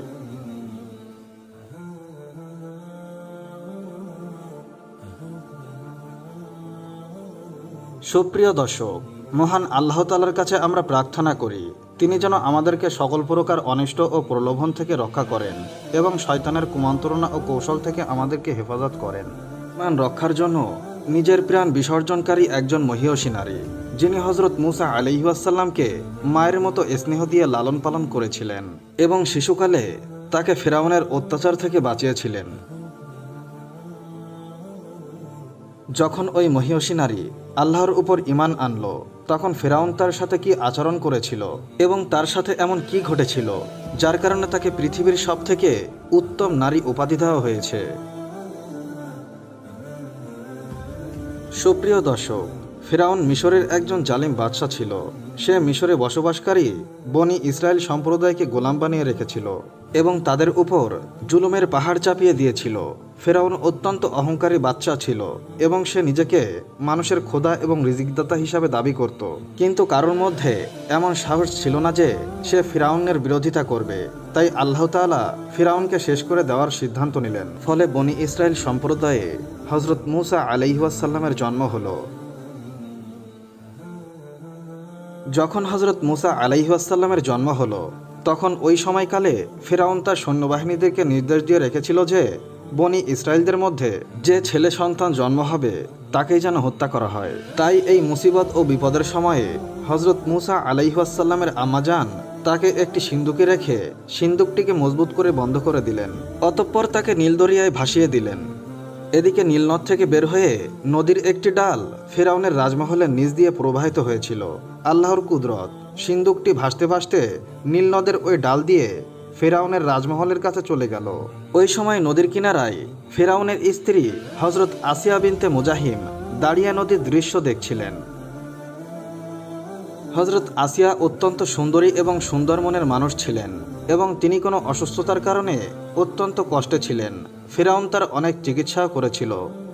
সুপ্রিয় দর্শক, মহান আল্লাহ তাআলার কাছে আমরা প্রার্থনা করি তিনি যেন আমাদেরকে সকল প্রকার অনিষ্ট ও প্রলোভন থেকে রক্ষা করেন এবং শয়তানের কুমন্ত্রণা ও কৌশল থেকে আমাদেরকে হেফাজত করেন। ইমান রক্ষার জন্য নিজের প্রাণ বিসর্জনকারী একজন মহিয়সী নারী, যিনি হযরত মূসা আলাইহিস সালামকে মায়ের মতো স্নেহ দিয়ে লালন পালন করেছিলেন এবং শিশুকালে তাকে ফিরআউনের অত্যাচার থেকে বাঁচিয়েছিলেন। যখন ওই মহিয়সী নারী আল্লাহর উপর ঈমান আনল, তখন ফিরআউন তার সাথে কি আচরণ করেছিল এবং তার সাথে এমন কি ঘটেছিল যার কারণে তাকে পৃথিবীর সবথেকে উত্তম নারী উপাধি দেওয়া হয়েছে। সুপ্রিয় দর্শক, ফিরআউন মিশরের একজন জালিম বাদশা ছিল। সে মিশরে বসবাসকারী বনি ইসরায়েল সম্প্রদায়কে গোলাম বানিয়ে রেখেছিল এবং তাদের উপর জুলুমের পাহাড় চাপিয়ে দিয়েছিল। ফিরআউন অত্যন্ত অহংকারী বাদশা ছিল এবং সে নিজেকে মানুষের খোদা এবং রিজিকদাতা হিসাবে দাবি করত, কিন্তু কারোর মধ্যে এমন সাহস ছিল না যে সে ফিরআউনের বিরোধিতা করবে। তাই আল্লাহ তাআলা ফিরআউনকে শেষ করে দেওয়ার সিদ্ধান্ত নিলেন। ফলে বনি ইসরায়েল সম্প্রদায়ে হযরত মূসা আলাইহিস সালামের জন্ম হলো। যখন হযরত মূসা আলাইহিস সালামের জন্ম হলো, তখন ওই সময়কালে ফিরআউন তার সৈন্যবাহিনীদেরকে নির্দেশ দিয়ে রেখেছিল যে বনি ইসরায়েলদের মধ্যে যে ছেলে সন্তান জন্ম হবে তাকেই যেন হত্যা করা হয়। তাই এই মুসিবত ও বিপদের সময়ে হযরত মূসা আলাইহিস সালামের আম্মাজান তাকে একটি সিন্দুকে রেখে সিন্দুকটিকে মজবুত করে বন্ধ করে দিলেন। অতঃপর তাকে নীল দরিয়ায় ভাসিয়ে দিলেন। এদিকে নীলনদ থেকে বের হয়ে নদীর একটি ডাল ফিরআউনের রাজমহলের নিচ দিয়ে প্রবাহিত হয়েছিল। আল্লাহর কুদরত, সিন্দুকটি ভাসতে ভাসতে নীলনদের ওই ডাল দিয়ে ফিরআউনের রাজমহলের কাছে চলে গেল। ওই সময় নদীর কিনারায় ফিরআউনের স্ত্রী হযরত আসিয়া বিনতে মুজাহিম দাঁড়িয়ে নদীর দৃশ্য দেখছিলেন। হযরত আসিয়া অত্যন্ত সুন্দরী এবং সুন্দর মনের মানুষ ছিলেন এবং তিনি কোনো অসুস্থতার কারণে অত্যন্ত কষ্টে ছিলেন। ফিরআউন তার অনেক চিকিৎসাও করেছিল,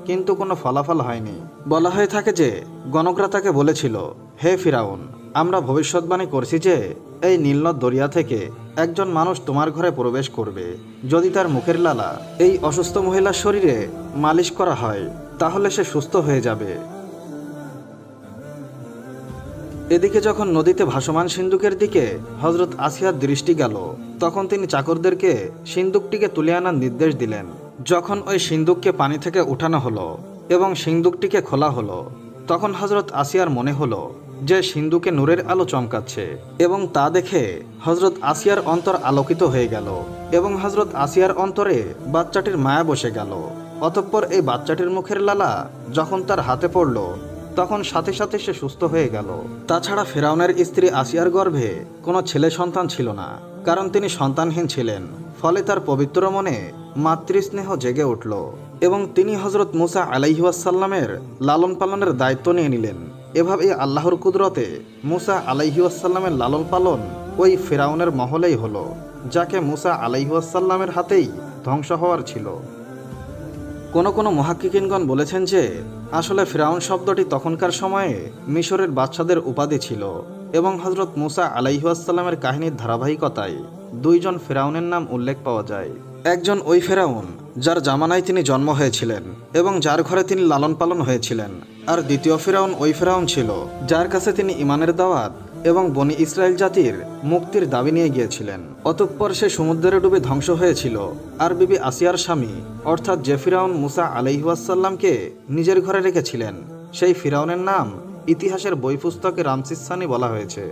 কিন্তু কোনো ফলাফল হয়নি। বলা হয়ে থাকে যে গণকরা তাকে বলেছিল, হে ফিরআউন, আমরা ভবিষ্যৎবাণী করছি যে এই নীলনদ দরিয়া থেকে একজন মানুষ তোমার ঘরে প্রবেশ করবে। যদি তার মুখের লালা এই অসুস্থ মহিলার শরীরে মালিশ করা হয় তাহলে সে সুস্থ হয়ে যাবে। এদিকে যখন নদীতে ভাসমান সিন্দুকের দিকে হযরত আসিয়ার দৃষ্টি গেল, তখন তিনি চাকরদেরকে সিন্দুকটিকে তুলে আনার নির্দেশ দিলেন। যখন ওই সিন্দুককে পানি থেকে উঠানো হলো এবং সিন্দুকটিকে খোলা হলো, তখন হযরত আসিয়ার মনে হলো যে সিন্দুকে নূরের আলো চমকাচ্ছে এবং তা দেখে হযরত আসিয়ার অন্তর আলোকিত হয়ে গেল এবং হযরত আসিয়ার অন্তরে বাচ্চাটির মায়া বসে গেল। অতঃপর এই বাচ্চাটির মুখের লালা যখন তার হাতে পড়ল, তখন সাথে সাথে সে সুস্থ হয়ে গেল। তাছাড়া ফিরআউনের স্ত্রী আসিয়ার গর্ভে কোনো ছেলে সন্তান ছিল না, কারণ তিনি সন্তানহীন ছিলেন। ফলে তার পবিত্র মনে মাতৃস্নেহ জেগে উঠল এবং তিনি হযরত মূসা আলাইহিস সালামের লালন পালনের দায়িত্ব নিয়ে নিলেন। এভাবে আল্লাহর কুদরতে মূসা আলাইহিস সালামের লালন পালন ওই ফিরআউনের মহলেই হলো, যাকে মূসা আলাইহিস সালামের হাতেই ধ্বংস হওয়ার ছিল। কোনো মুহাক্কিকিনগণ বলেছেন যে আসলে ফিরআউন শব্দটি তখনকার সময়ে মিশরের বাদশাদের উপাধি ছিল এবং হযরত মূসা আলাইহিস সালামের কাহিনীর ধারাবাহিকতায় দুইজন ফিরআউনের নাম উল্লেখ পাওয়া যায়। একজন ওই ফিরআউন যার জামানায় তিনি জন্ম হয়েছিলেন এবং যার ঘরে তিনি লালন পালন হয়েছিলেন, আর দ্বিতীয় ফিরআউন ওই ফিরআউন ছিল যার কাছে তিনি ঈমানের দাওয়াত এবং বনি ইসরায়েল জাতির মুক্তির দাবি নিয়ে গিয়েছিলেন। অতঃপর সে সমুদ্রে ডুবে ধ্বংস হয়েছিল। আর বিবি আসিয়ার স্বামী অর্থাৎ যে ফিরআউন মূসা আলাইহিস সালামকে নিজের ঘরে রেখেছিলেন, সেই ফিরআউনের নাম ইতিহাসের বই পুস্তকে রামসিস সানি বলা হয়েছে।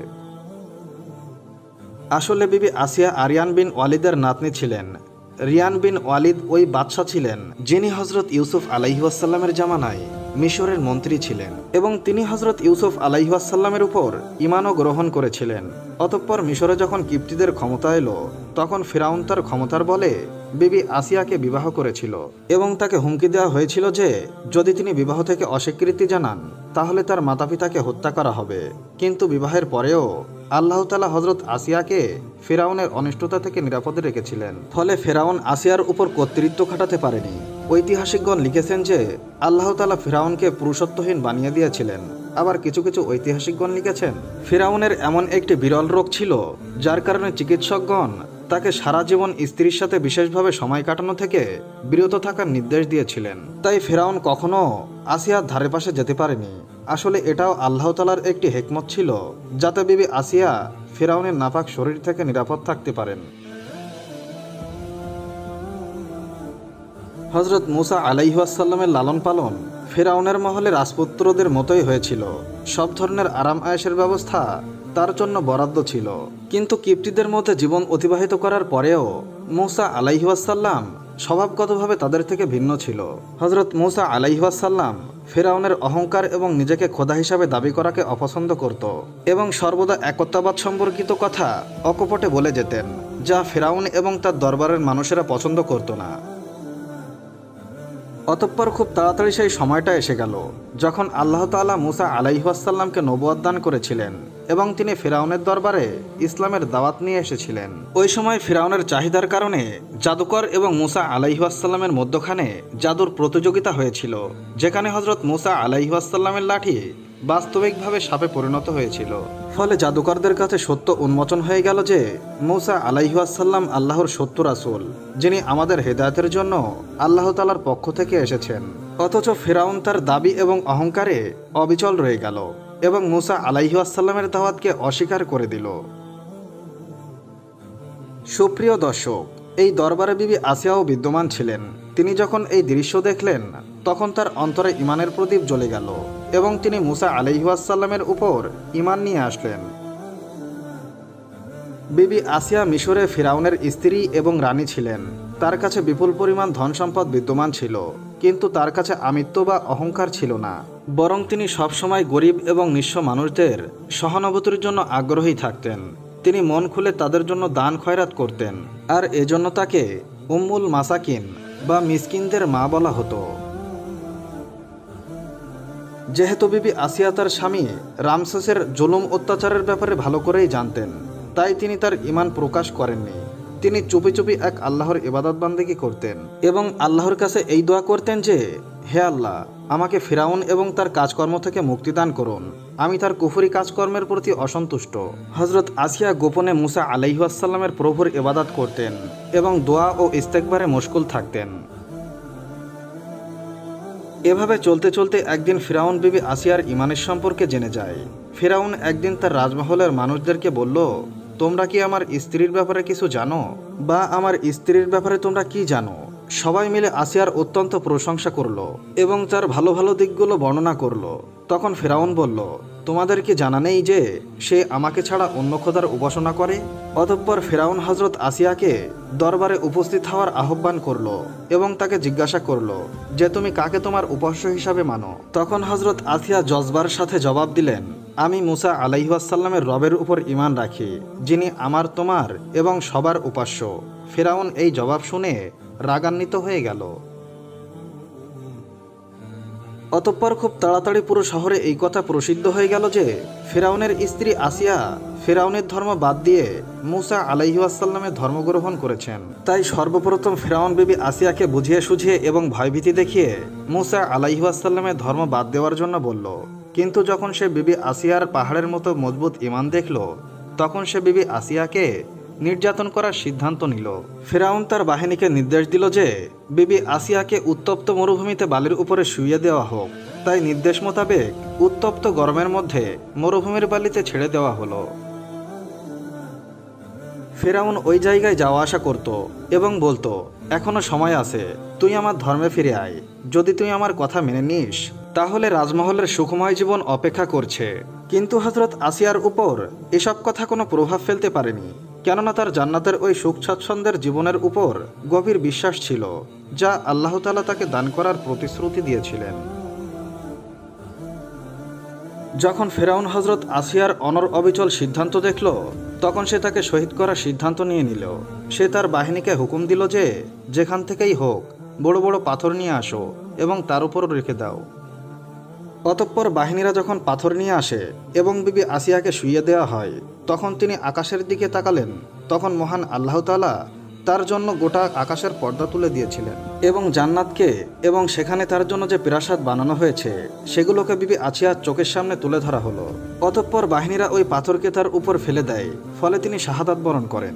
আসলে বিবি আসিয়া আরিয়ান বিন ওয়ালিদের নাতনি ছিলেন। রিয়ান বিন ওয়ালিদ ওই বাদশা ছিলেন যিনি হযরত ইউসুফ আলাইহিস সালামের জামানায় মিশরের মন্ত্রী ছিলেন এবং তিনি হযরত ইউসুফ আলাইহিস সালামের উপর ঈমানও গ্রহণ করেছিলেন। অতঃপর মিশরে যখন কিপ্টিদের ক্ষমতা এলো, তখন ফিরআউন তার ক্ষমতার বলে বিবি আসিয়াকে বিবাহ করেছিল এবং তাকে হুমকি দেওয়া হয়েছিল যে যদি তিনি বিবাহ থেকে অস্বীকৃতি জানান তাহলে তার মাতাপিতাকে হত্যা করা হবে। কিন্তু বিবাহের পরেও আল্লাহ তাআলা হযরত আসিয়াকে ফিরাউনের অনিষ্টতা থেকে নিরাপদে রেখেছিলেন। ফলে ফিরাউন আসিয়ার উপর কর্তৃত্ব খাটাতে পারেনি। ঐতিহাসিকগণ লিখেছেন যে আল্লাহ তাআলা ফিরাউনকে পুরুষত্বহীন বানিয়ে দিয়েছিলেন। আবার কিছু কিছু ঐতিহাসিকগণ লিখেছেন ফিরাউনের এমন একটি বিরল রোগ ছিল যার কারণে চিকিৎসকগণ তাকে সারা জীবন স্ত্রীর সাথে বিশেষভাবে সময় কাটানো থেকে বিরত থাকার নির্দেশ দিয়েছিলেন। তাই ফিরাউন কখনো আসিয়ার ধারে পাশে যেতে পারেনি। আসলে এটাও আল্লাহ তাআলার একটি হিকমত ছিল যাতে বিবি আসিয়া ফিরাউনের নাপাক শরীর থেকে নিরাপদ থাকতে পারেন। হযরত মুসা আলাইহিস সালামের লালন পালন ফিরাউনের মহলে রাজপুত্রদের মতোই হয়েছিল। সব ধরনের আরাম আয়েশের ব্যবস্থা তার জন্য বরাদ্দ ছিল। কিন্তু কিপ্তিদের মধ্যে জীবন অতিবাহিত করার পরেও মুসা আলাইহিস সালাম স্বভাবগতভাবে তাদের থেকে ভিন্ন ছিল। হযরত মুসা আলাইহিস সালাম ফিরাউনের অহংকার এবং নিজেকে খোদা হিসাবে দাবি করাকে অপছন্দ করত এবং সর্বদা একত্ববাদ সম্পর্কিত কথা অকপটে বলে যেতেন, যা ফিরাউন এবং তার দরবারের মানুষেরা পছন্দ করত না। অতঃপর খুব তাড়াতাড়ি সেই সময়টা এসে গেল যখন আল্লাহ তাআলা মুসা আলাইহিস সালামকে নবুয়ত দান করেছিলেন এবং তিনি ফিরাউনের দরবারে ইসলামের দাওয়াত নিয়ে এসেছিলেন। ওই সময় ফিরাউনের চাহিদার কারণে জাদুকর এবং মুসা আলাইহিস সালামের মধ্যখানে জাদুর প্রতিযোগিতা হয়েছিল, যেখানে হযরত মুসা আলাইহিস সালামের লাঠি বাস্তবিকভাবে সাপে পরিণত হয়েছিল। ফলে জাদুকরদের কাছে সত্য উন্মোচন হয়ে গেল যে মুসা আলাইহিস সালাম আল্লাহর সত্য রাসূল, যিনি আমাদের হেদায়েতের জন্য আল্লাহ তাআলার পক্ষ থেকে এসেছেন। অথচ ফিরাউন তার দাবি এবং অহংকারে অবিচল রয়ে গেল এবং মুসা আলাইহিস সালামের দাওয়াতকে অস্বীকার করে দিল। সুপ্রিয় দর্শক, এই দরবারে বিবি আসিয়াও বিদ্যমান ছিলেন। তিনি যখন এই দৃশ্য দেখলেন তখন তার অন্তরে ঈমানের প্রদীপ জ্বলে গেল এবং তিনি মুসা আলাইহিস সালামের উপর ঈমান নিয়ে আসলেন। বিবি আসিয়া মিশরে ফিরাউনের স্ত্রী এবং রানী ছিলেন। তার কাছে বিপুল পরিমাণ ধন সম্পদ বিদ্যমান ছিল, কিন্তু তার কাছে আমিত্ব বা অহংকার ছিল না। বরং তিনি সবসময় গরিব এবং নিঃস্ব মানুষদের সহানুভূতির জন্য আগ্রহী থাকতেন। তিনি মন খুলে তাদের জন্য দান খয়রাত করতেন, আর এজন্য তাকে উম্মুল মাসাকিন বা মিসকিনদের মা বলা হতো। যেহেতু বিবি আসিয়া তার স্বামী রামসেসের জুলুম অত্যাচারের ব্যাপারে ভালো করেই জানতেন, তাই তিনি তার ঈমান প্রকাশ করেননি। তিনি চুপি চুপি এক আল্লাহর ইবাদত বান্দেগী করতেন এবং আল্লাহর কাছে এই দোয়া করতেন যে, হে আল্লাহ, আমাকে ফিরাউন এবং তার কাজকর্ম থেকে মুক্তিদান করুন। আমি তার কুফরি কাজকর্মের প্রতি অসন্তুষ্ট। হযরত আসিয়া গোপনে মুসা আলাইহিস সালামের প্রভুর ইবাদত করতেন এবং দোয়া ও ইস্তেগফারে মশগুল থাকতেন। এভাবে চলতে চলতে একদিন ফিরাউন বিবি আসিয়ার ঈমানের সম্পর্কে জেনে যায়। ফিরাউন একদিন তার রাজমহলের মানুষদেরকে বলল, তোমরা কি আমার স্ত্রীর ব্যাপারে কিছু জানো, বা আমার স্ত্রীর ব্যাপারে তোমরা কি জানো? সবাই মিলে আসিয়ার অত্যন্ত প্রশংসা করলো এবং তার ভালো ভালো দিকগুলো বর্ণনা করলো। তখন ফিরাউন বলল, তোমাদের কি জানা নেই যে সে আমাকে ছাড়া অন্য খোদার উপাসনা করে? অতঃপর ফিরাউন হযরত আসিয়াকে দরবারে উপস্থিত হওয়ার আহ্বান করলো এবং তাকে জিজ্ঞাসা করলো যে তুমি কাকে তোমার উপাস্য হিসাবে মানো? তখন হযরত আসিয়া জজবার সাথে জবাব দিলেন, আমি মুসা আলাইহিস সালামের রবের উপর ঈমান রাখি, যিনি আমার, তোমার এবং সবার উপাস্য। ফিরাউন এই জবাব শুনে রাগান্বিত হয়ে গেল। অতঃপর খুব তাড়াতাড়ি পুরো শহরে এই কথা প্রসিদ্ধ হয়ে গেল যে ফিরাউনের স্ত্রী আসিয়া ফিরাউনের ধর্ম বাদ দিয়ে মুসা আলাইহিস সালামের ধর্ম গ্রহণ করেছেন। তাই সর্বপ্রথম ফিরাউন বিবি আসিয়াকে বুঝিয়ে সুঝিয়ে এবং ভয়ভীতি দেখিয়ে মুসা আলাইহিস সালামের ধর্ম বাদ দেওয়ার জন্য বলল। কিন্তু যখন সে বিবি আসিয়ার পাহাড়ের মতো মজবুত ঈমান দেখল, তখন সে বিবি আসিয়াকে নির্যাতন করার সিদ্ধান্ত নিল। ফিরাউন তার বাহিনীকে নির্দেশ দিল যে বিবি আসিয়াকে উত্তপ্ত মরুভূমিতে বালির উপরে শুইয়ে দেওয়া হোক। তাই নির্দেশ মোতাবেক উত্তপ্ত গরমের মধ্যে মরুভূমির বালিতে ছেড়ে দেওয়া হলো। ফিরাউন ওই জায়গায় যাওয়া আসা করত এবং বলতো, এখনো সময় আছে, তুই আমার ধর্মে ফিরে আয়। যদি তুই আমার কথা মেনে নিস তাহলে রাজমহলের সুখময় জীবন অপেক্ষা করছে। কিন্তু হযরত আসিয়ার উপর এসব কথা কোনো প্রভাব ফেলতে পারেনি, কেননা তার জান্নাতের ওই সুখ স্বাচ্ছন্দ্যের জীবনের উপর গভীর বিশ্বাস ছিল, যা আল্লাহ তাআলা তাকে দান করার প্রতিশ্রুতি দিয়েছিলেন। যখন ফিরাউন হযরত আসিয়ার অনর অবিচল সিদ্ধান্ত দেখল, তখন সে তাকে শহীদ করার সিদ্ধান্ত নিয়ে নিল। সে তার বাহিনীকে হুকুম দিল যে যেখান থেকেই হোক বড় বড় পাথর নিয়ে আসো এবং তার উপর রেখে দাও। অতঃপর বাহিনীরা যখন পাথর নিয়ে আসে এবং বিবি আসিয়াকে শুইয়ে দেওয়া হয়, তখন তিনি আকাশের দিকে তাকালেন। তখন মহান আল্লাহ তাআলা তার জন্য গোটা আকাশের পর্দা তুলে দিয়েছিলেন এবং জান্নাতকে এবং সেখানে তার জন্য যে প্রাসাদ বানানো হয়েছে সেগুলোকে বিবি আসিয়ার চোখের সামনে তুলে ধরা হলো। অতঃপর বাহিনীরা ওই পাথরকে তার উপর ফেলে দেয়, ফলে তিনি শাহাদাত বরণ করেন।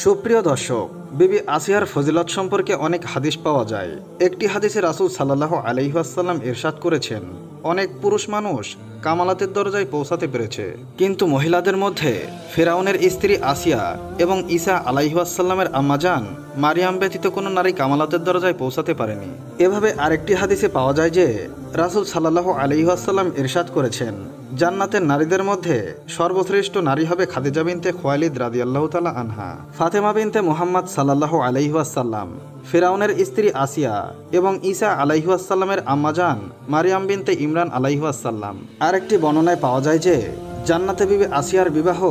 সুপ্রিয় দর্শক, বিবি আসিয়ার ফজিলত সম্পর্কে অনেক হাদিস পাওয়া যায়। একটি হাদিসে রাসূল সাল্লাল্লাহু আলাইহি ওয়াসাল্লাম ইরশাদ করেছেন, অনেক পুরুষ মানুষ কামালাতের দরজায় পৌঁছাতে পেরেছে, কিন্তু মহিলাদের মধ্যে ফেরাউনের স্ত্রী আসিয়া এবং ঈসা আলাইহি ওয়াসাল্লামের আম্মাজান মারিয়াম ব্যতীত কোনো নারী কামালাতের দরজায় পৌঁছাতে পারেনি। এভাবে আরেকটি হাদিসে পাওয়া যায় যে রাসূল সাল্লাল্লাহু আলাইহি ওয়াসাল্লাম ইরশাদ করেছেন, জান্নাতের নারীদের মধ্যে সর্বশ্রেষ্ঠ নারী হবে খাদিজা বিনতে খুয়াইলিদ রাদিয়াল্লাহু তাআলা আনহা, ফাতেমা বিনতে মুহাম্মদ সাল্লাল্লাহু আলাইহি ওয়াসাল্লাম, ফিরাউনের স্ত্রী আসিয়া এবং ঈসা আলাইহি ওয়াসাল্লামের আম্মাজান মারিয়াম বিনতে ইমরান আলাইহি ওয়াসাল্লাম। আরেকটি বর্ণনায় পাওয়া যায় যে জান্নাতে বিবি আসিয়ার বিবাহ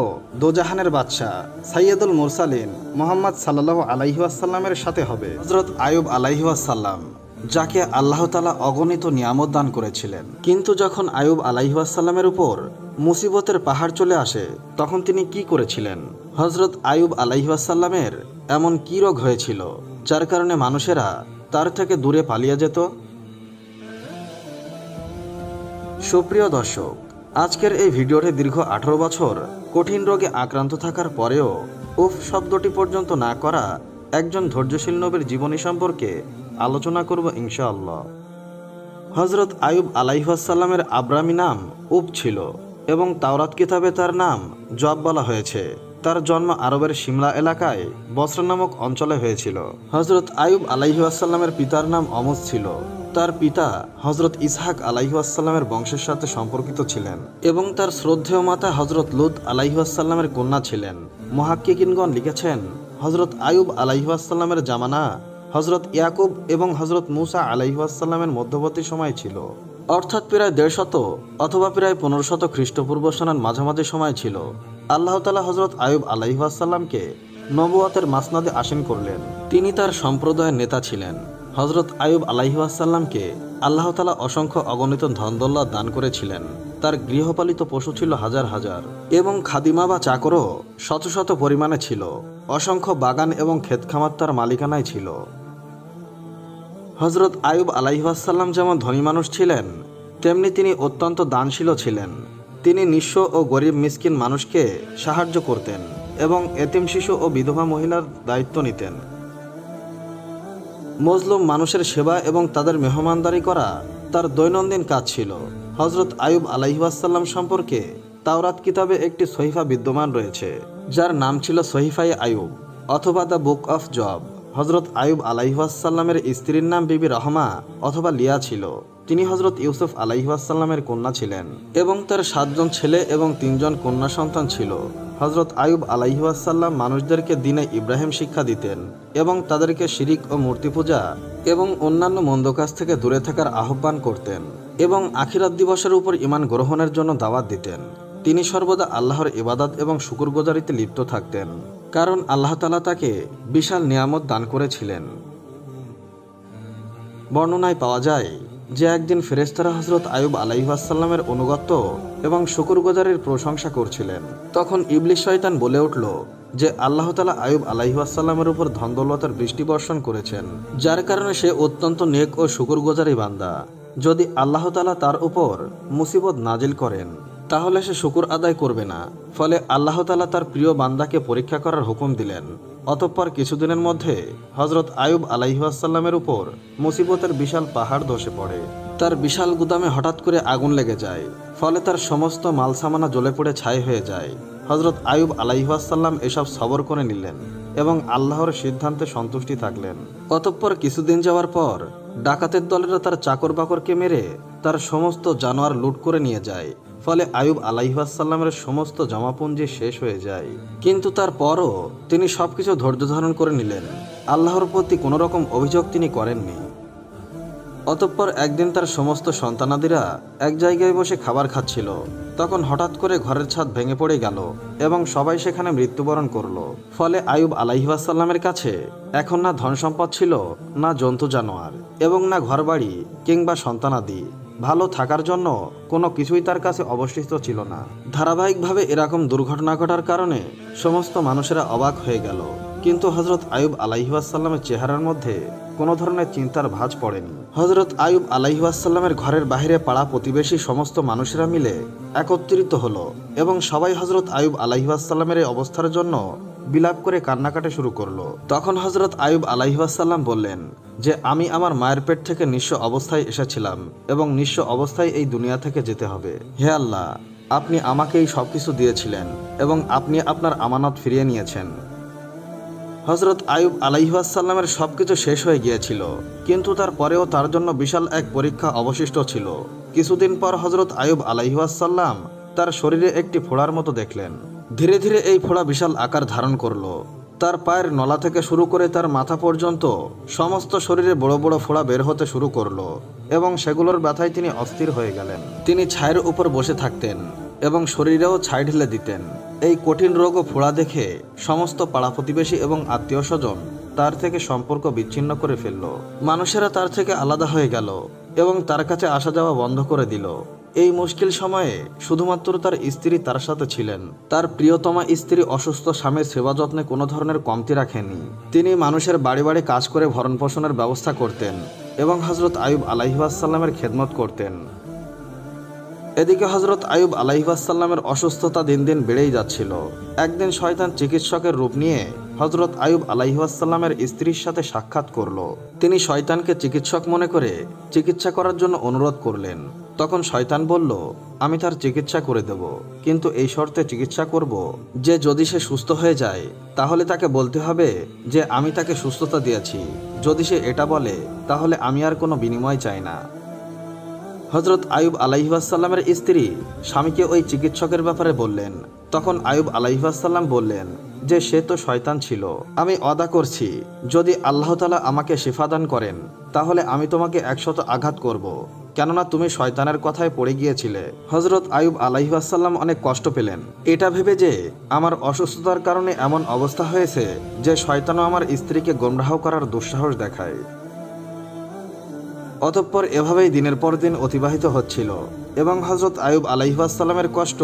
দোজাহানের বাদশাহ সাইয়্যিদুল মুরসালিন মুহাম্মদ সাল্লাল্লাহু আলাইহি ওয়াসাল্লামের সাথে হবে। হযরত আইয়ুব আলাইহি ওয়াসাল্লাম, যাকে আল্লাহ তাআলা অগণিত নিয়ামত দান করেছিলেন, কিন্তু যখন আইয়ুব আলাইহি ওয়াসাল্লামের উপর মুসিবতের পাহাড় চলে আসে তখন তিনি কি করেছিলেন? হযরত আইয়ুব আলাইহি ওয়াসাল্লামের এমন কি রোগ হয়েছিল যার কারণে মানুষেরা তার থেকে দূরে পালিয়ে যেত? সুপ্রিয় দর্শক, আজকের এই ভিডিওতে দীর্ঘ 18 বছর কঠিন রোগে আক্রান্ত থাকার পরেও উফ শব্দটি পর্যন্ত না করা একজন ধৈর্যশীল নবীর জীবনী সম্পর্কে আলোচনা করব ইনশাআল্লাহ। হযরত আইয়ুব আলাইহিস সালামের আব্রামি নাম উব ছিল এবং তাওরাত কিতাবে তার নাম জব বলা হয়েছে। তার জন্ম আরবের সিমলা এলাকায় বসরা নামক অঞ্চলে হয়েছিল। হযরত আইয়ুব আলাইহিস সালামের পিতার নাম অমস ছিল। তার পিতা হযরত ইসহাক আলাইহিস সালামের বংশের সাথে সম্পর্কিত ছিলেন এবং তার শ্রদ্ধেয় মাতা হযরত লূত আলাইহিস সালামের কন্যা ছিলেন। মুহাক্কিকিনগণ লিখেছেন, হযরত আইয়ুব আলাইহিস সালামের জামানা হযরত ইয়াকুব এবং হযরত মূসা আলাইহিস সালামের মধ্যবর্তী সময় ছিল, অর্থাৎ প্রায় 150 অথবা প্রায় 1500 খ্রিস্টপূর্ব সনের মাঝামাঝি সময় ছিল। আল্লাহ তাআলা হযরত আইয়ুব আলাইহিস সালামকে নবুয়তের মাসনাদে আসীন করলেন। তিনি তার সম্প্রদায়ের নেতা ছিলেন। হযরত আইয়ুব আলাইহিস সালামকে আল্লাহ তাআলা অসংখ্য অগণিত ধন-দৌলত দান করেছিলেন। তার গৃহপালিত পশু ছিল হাজার হাজার এবং খাদিমা বা চাকরও শত শত পরিমাণে ছিল। অসংখ্য বাগান এবং ক্ষেতখামার তার মালিকানায় ছিল। হযরত আইয়ুব আলাইহিস সালাম যেমন ধনী মানুষ ছিলেন, তেমনি তিনি অত্যন্ত দানশীল ছিলেন। তিনি নিঃস্ব ও গরিব মিসকিন মানুষকে সাহায্য করতেন এবং এতিম শিশু ও বিধবা মহিলার দায়িত্ব নিতেন। মজলুম মানুষের সেবা এবং তাদের মেহমানদারি করা তার দৈনন্দিন কাজ ছিল। হযরত আইয়ুব আলাইহিস সালাম সম্পর্কে তাওরাত কিতাবে একটি সহিফা বিদ্যমান রয়েছে, যার নাম ছিল সহিফায়ে আইয়ুব অথবা দ্য বুক অফ জব। হযরত আইয়ুব আলাইহিস সালামের স্ত্রীর নাম বিবি রহমা অথবা লিয়া ছিল। তিনি হযরত ইউসুফ আলাইহিস সালামের কন্যা ছিলেন এবং তার 7 জন ছেলে এবং 3 জন কন্যা সন্তান ছিল। হযরত আইয়ুব আলাইহিস সালাম মানুষদেরকে দ্বীনে ইব্রাহিম শিক্ষা দিতেন এবং তাদেরকে শিরিক ও মূর্তি পূজা এবং অন্যান্য মন্দ কাজ থেকে দূরে থাকার আহ্বান করতেন এবং আখিরাত দিবসের উপর ঈমান গ্রহণের জন্য দাওয়াত দিতেন। তিনি সর্বদা আল্লাহর ইবাদত এবং শুকরগুজারিতে লিপ্ত থাকতেন, কারণ আল্লাহ তাআলা তাকে বিশাল নিয়ামত দান করেছিলেন। বর্ণনায় পাওয়া যায় যে একদিন ফেরেশতারা হযরত আইয়ুব আলাইহিস সালামের অনুগত এবং শুকরগুজারির প্রশংসা করছিলেন। তখন ইবলিস শয়তান বলে উঠল যে আল্লাহ তাআলা আইয়ুব আলাইহিস সালামের উপর ধন-দৌলতের বৃষ্টি বর্ষণ করেছেন, যার কারণে সে অত্যন্ত নেক ও শুকরগুজারি বান্দা। যদি আল্লাহ তাআলা তার উপর মুসিবত নাজিল করেন তাহলে সে শুকর আদায় করবে না। ফলে আল্লাহ তাআলা তার প্রিয় বান্দাকে পরীক্ষা করার হুকুম দিলেন। অতঃপর কিছুদিনের মধ্যে হযরত আইয়ুব আলাইহিস সালামের উপর মুসিবতের বিশাল পাহাড় ধসে পড়ে। তার বিশাল গুদামে হঠাৎ করে আগুন লেগে যায়, ফলে তার সমস্ত মালসামানা জ্বলে পড়ে ছাই হয়ে যায়। হযরত আইয়ুব আলাইহিস সালাম এসব সবর করে নিলেন এবং আল্লাহর সিদ্ধান্তে সন্তুষ্টি থাকলেন। অতঃপর কিছুদিন যাওয়ার পর ডাকাতের দলেরা তার চাকর বাকরকে মেরে তার সমস্ত জানোয়ার লুট করে নিয়ে যায়। ফলে আইয়ুব আলাইহিস সালামের সমস্ত জমাপুঞ্জি শেষ হয়ে যায়, কিন্তু তারপরও তিনি সবকিছু ধৈর্য ধারণ করে নিলেন। আল্লাহর প্রতি কোনো রকম অভিযোগ তিনি করেননি। অতঃপর একদিন তার সমস্ত সন্তানাদিরা এক জায়গায় বসে খাবার খাচ্ছিল। তখন হঠাৎ করে ঘরের ছাদ ভেঙে পড়ে গেল এবং সবাই সেখানে মৃত্যুবরণ করলো। ফলে আইয়ুব আলাইহিসসালামের কাছে এখন না ধন সম্পদ ছিল, না জন্তু জানোয়ার এবং না ঘরবাড়ি কিংবা সন্তানাদি। ভালো থাকার জন্য কোনো কিছুই তার কাছে অবশিষ্ট ছিল না। ধারাবাহিকভাবে এরকম দুর্ঘটনা ঘটার কারণে সমস্ত মানুষেরা অবাক হয়ে গেল, কিন্তু হযরত আইয়ুব আলাইহিসসালামের চেহারার মধ্যে কোনো ধরনের চিন্তার ভাঁজ পড়েনি। হযরত আইয়ুব আলাইহিসসালামের ঘরের বাইরে পাড়া প্রতিবেশী সমস্ত মানুষেরা মিলে একত্রিত হলো এবং সবাই হযরত আইয়ুব আলাইহিসসালামের এই অবস্থার জন্য বিলাপ করে কান্নাকাটি শুরু করলো। তখন হযরত আইয়ুব আলাইহিসসালাম বললেন যে আমি আমার মায়ের পেট থেকে নিঃস্ব অবস্থায় এসেছিলাম এবং নিঃস্ব অবস্থায় এই দুনিয়া থেকে যেতে হবে। হে আল্লাহ, আপনি আমাকে এই সবকিছু দিয়েছিলেন এবং আপনি আপনার আমানত ফিরিয়ে নিয়েছেন। হযরত আইয়ুব আলাইহিসসালামের সবকিছু শেষ হয়ে গিয়েছিল, কিন্তু তারপরেও তার জন্য বিশাল এক পরীক্ষা অবশিষ্ট ছিল। কিছুদিন পর হযরত আইয়ুব আলাইহিসসালাম তার শরীরে একটি ফোঁড়ার মতো দেখলেন। ধীরে ধীরে এই ফোঁড়া বিশাল আকার ধারণ করলো। তার পায়ের নলা থেকে শুরু করে তার মাথা পর্যন্ত সমস্ত শরীরে বড় বড় ফোঁড়া বের হতে শুরু করলো এবং সেগুলোর ব্যথায় তিনি অস্থির হয়ে গেলেন। তিনি ছায়ের উপর বসে থাকতেন এবং শরীরেও ছাই ঢেলে দিতেন। এই কঠিন রোগ ও ফোঁড়া দেখে সমস্ত পাড়া প্রতিবেশী এবং আত্মীয় স্বজন তার থেকে সম্পর্ক বিচ্ছিন্ন করে ফেলল। মানুষেরা তার থেকে আলাদা হয়ে গেল এবং তার কাছে আসা যাওয়া বন্ধ করে দিল। এই মুশকিল সময়ে শুধুমাত্র তার স্ত্রী তার সাথে ছিলেন। তার প্রিয়তমা স্ত্রী অসুস্থ স্বামীর সেবা যত্নে কোনো ধরনের কমতি রাখেনি। তিনি মানুষের বাড়ি বাড়ি কাজ করে ভরণ পোষণের ব্যবস্থা করতেন এবং হযরত আইয়ুব আলাইহিসসালামের খেদমত করতেন। এদিকে হযরত আইয়ুব আলাইহিসসালামের অসুস্থতা দিন দিন বেড়েই যাচ্ছিল। একদিন শয়তান চিকিৎসকের রূপ নিয়ে হযরত আইয়ুব আলাইহিসসালামের স্ত্রীর সাথে সাক্ষাৎ করল। তিনি শয়তানকে চিকিৎসক মনে করে চিকিৎসা করার জন্য অনুরোধ করলেন। তখন শয়তান বলল, আমি তার চিকিৎসা করে দেব, কিন্তু এই শর্তে চিকিৎসা করব যে যদি সে সুস্থ হয়ে যায় তাহলে তাকে বলতে হবে যে আমি তাকে সুস্থতা দিয়েছি। যদি সে এটা বলে তাহলে আমি আর কোনো বিনিময় চাই না। হযরত আইয়ুব আলাইহিসসালামের স্ত্রী স্বামীকে ওই চিকিৎসকের ব্যাপারে বললেন। তখন আইয়ুব আলাইহিসসালাম বললেন যে সে তো শয়তান ছিল। আমি ওয়াদা করছি যদি আল্লাহ তাআলা আমাকে শিফা দান করেন তাহলে আমি তোমাকে 100 আঘাত করব, কেননা তুমি শয়তানের কথায় পড়ে গিয়েছিলে। হযরত আইয়ুব আলাইহিসসালাম অনেক কষ্ট পেলেন, এটা ভেবে যে আমার অসুস্থতার কারণে এমন অবস্থা হয়েছে যে শয়তানও আমার স্ত্রীকে গোমরাহ করার দুঃসাহস দেখায়। অতঃপর এভাবেই দিনের পর দিন অতিবাহিত হচ্ছিল এবং হযরত আইয়ুব আলাইহিসসালামের কষ্ট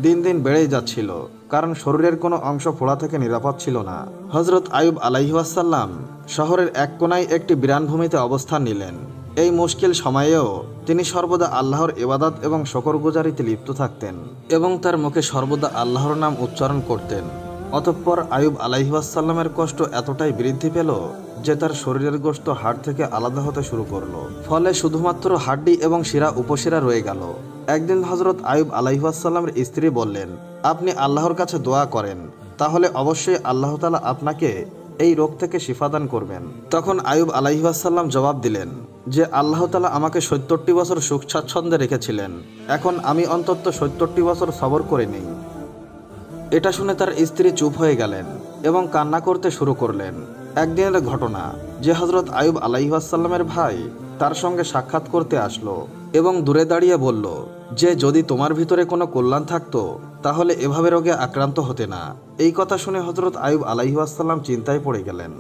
দিন দিন বেড়েই যাচ্ছিল, কারণ শরীরের কোনো অংশ ফোড়া থেকে নিরাপদ ছিল না। হযরত আইয়ুব আলাইহিসসালাম শহরের এক কোনায় একটি বিরান ভূমিতে অবস্থান নিলেন। এই মুশকিল সময়েও তিনি সর্বদা আল্লাহর ইবাদত এবং শুকরগুজারিতে লিপ্ত থাকতেন এবং তার মুখে সর্বদা আল্লাহর নাম উচ্চারণ করতেন। অতঃপর আইয়ুব আলাইহিসসালামের কষ্ট এতটাই বৃদ্ধি পেল যে তার শরীরের গোশত হাড় থেকে আলাদা হতে শুরু করলো। ফলে শুধুমাত্র হাড্ডি এবং শিরা উপশিরা রয়ে গেল। একদিন হযরত আইয়ুব আলাইহিসসালামের স্ত্রী বললেন, আপনি আল্লাহর কাছে দোয়া করেন, তাহলে অবশ্যই আল্লাহ তাআলা আপনাকে এই রোগ থেকে শিফা দান করবেন। তখন আইয়ুব আলাইহিসসালাম জবাব দিলেন যে আল্লাহ তাআলা আমাকে 70 বছর সুখ স্বাচ্ছন্দ্যে রেখেছিলেন, এখন আমি অন্তত 70 বছর সবর করে নেই। এটা শুনে তার স্ত্রী চুপ হয়ে গেলেন এবং কান্না করতে শুরু করলেন। একদিনের ঘটনা যে হযরত আইয়ুব আলাইহিসসালামের ভাই তার সঙ্গে সাক্ষাৎ করতে আসলো এবং দূরে দাঁড়িয়ে বলল যে যদি তোমার ভিতরে কোনো কল্যাণ থাকতো তাহলে এভাবে রোগে আক্রান্ত হতে না। এই কথা শুনে হযরত আইয়ুব আলাইহিসসালাম চিন্তায় পড়ে গেলেন।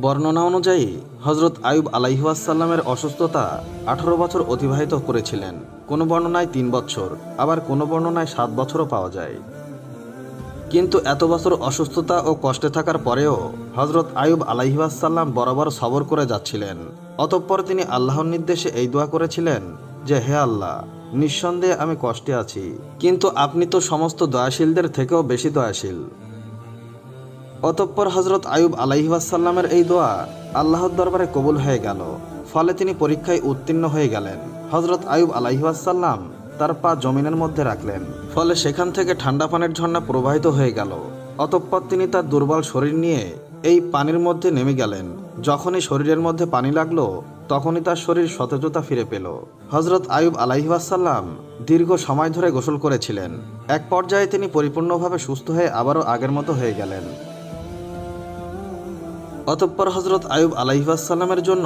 বর্ণনা অনুযায়ী হযরত আইয়ুব আলাইহিসসালামের অসুস্থতা 18 বছর অতিবাহিত করেছিলেন। কোনো বর্ণনায় 3 বছর, আবার কোনো বর্ণনায় 7 বছরও পাওয়া যায়। কিন্তু এত বছর অসুস্থতা ও কষ্টে থাকার পরেও হযরত আইয়ুব আলাইহিসসালাম বরাবর সবর করে যাচ্ছিলেন। অতঃপর তিনি আল্লাহর নির্দেশে এই দোয়া করেছিলেন যে হে আল্লাহ, নিঃসন্দেহে আমি কষ্টে আছি, কিন্তু আপনি তো সমস্ত দয়াশীলদের থেকেও বেশি দয়াশীল। অতঃপর হযরত আইয়ুব আলাইহিসসালামের এই দোয়া আল্লাহর দরবারে কবুল হয়ে গেল। ফলে তিনি পরীক্ষায় উত্তীর্ণ হয়ে গেলেন। হযরত আইয়ুব আলাইহিসসালাম তার পা জমিনের মধ্যে রাখলেন, ফলে সেখান থেকে ঠান্ডা পানির ঝর্ণা প্রবাহিত হয়ে গেল। অতঃপর তিনি তার দুর্বল শরীর নিয়ে এই পানির মধ্যে নেমে গেলেন। যখনই শরীরের মধ্যে পানি লাগলো তখনই তার শরীর সতেজতা ফিরে পেল। হযরত আইয়ুব আলাইহিসসালাম দীর্ঘ সময় ধরে গোসল করেছিলেন। এক পর্যায়ে তিনি পরিপূর্ণভাবে সুস্থ হয়ে আবারও আগের মতো হয়ে গেলেন। অতঃপর হযরত আইয়ুব আলাইহিসসালামের জন্য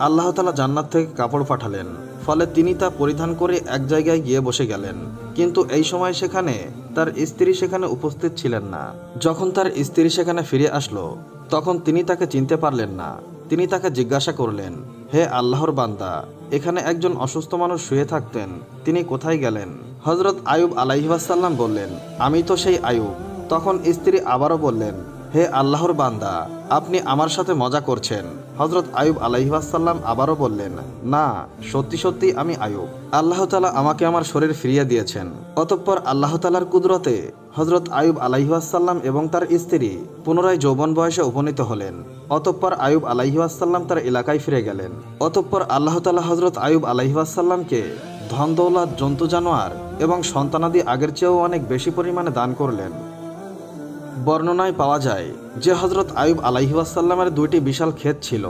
আল্লাহ তাআলা জান্নাত থেকে কাপড় পাঠালেন, ফলে তিনি তা পরিধান করে এক জায়গায় গিয়ে বসে গেলেন। কিন্তু এই সময় সেখানে তার স্ত্রী সেখানে উপস্থিত ছিলেন না। যখন তার স্ত্রী সেখানে ফিরে আসলো, তখন তিনি তাকে চিনতে পারলেন না। তিনি তাকে জিজ্ঞাসা করলেন, হে আল্লাহর বান্দা, এখানে একজন অসুস্থ মানুষ শুয়ে থাকতেন, তিনি কোথায় গেলেন? হযরত আইয়ুব আলাইহিসসালাম বললেন, আমি তো সেই আইয়ুব। তখন স্ত্রী আবারও বললেন, হে আল্লাহর বান্দা, আপনি আমার সাথে মজা করছেন। হযরত আইয়ুব আলাইহিসসালাম আবারও বললেন, না, সত্যি সত্যি আমি আইয়ুব। আল্লাহ তাআলা আমাকে আমার শরীর ফিরিয়ে দিয়েছেন। অতঃপর আল্লাহ তাআলার কুদরতে হযরত আইয়ুব আলাইহিসসালাম এবং তার স্ত্রী পুনরায় যৌবন বয়সে উপনীত হলেন। অতঃপর আইয়ুব আলাইহিসসালাম তার এলাকায় ফিরে গেলেন। অতঃপর আল্লাহ তাআলা হযরত আইয়ুব আলাইহিসসালামকে ধন দৌলত, জন্তু জানোয়ার এবং সন্তানাদি আগের চেয়েও অনেক বেশি পরিমাণে দান করলেন। বর্ণনায় পাওয়া যায় যে হযরত আইয়ুব আলাইহিসসালামের দুইটি বিশাল ক্ষেত ছিল।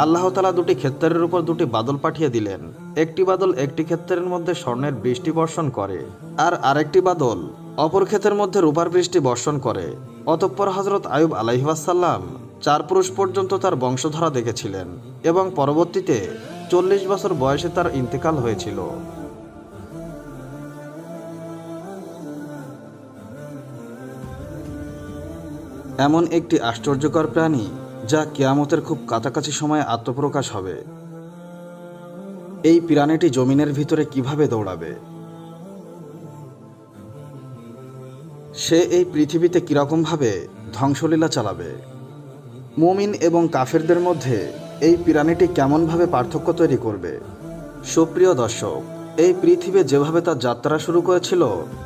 আল্লাহ তাআলা দুটি ক্ষেত্রের উপর দুটি বাদল পাঠিয়ে দিলেন। একটি বাদল একটি ক্ষেত্রের মধ্যে স্বর্ণের বৃষ্টি বর্ষণ করে, আর আরেকটি বাদল অপর ক্ষেতের মধ্যে রূপার বৃষ্টি বর্ষণ করে। অতঃপর হযরত আইয়ুব আলাইহিসসালাম 4 পুরুষ পর্যন্ত তার বংশধারা দেখেছিলেন এবং পরবর্তীতে 40 বছর বয়সে তার ইন্তেকাল হয়েছিল। এমন একটি আশ্চর্যকর প্রাণী যা কিয়ামতের খুব কাছাকাছি সময়ে আত্মপ্রকাশ হবে। এই প্রাণীটি জমিনের ভিতরে কিভাবে দৌড়াবে? সে এই পৃথিবীতে কিরকমভাবে ধ্বংসলীলা চালাবে? মুমিন এবং কাফেরদের মধ্যে এই প্রাণীটি কেমনভাবে পার্থক্য তৈরি করবে? সুপ্রিয় দর্শক, এই পৃথিবী যেভাবে তার যাত্রা শুরু করেছিল,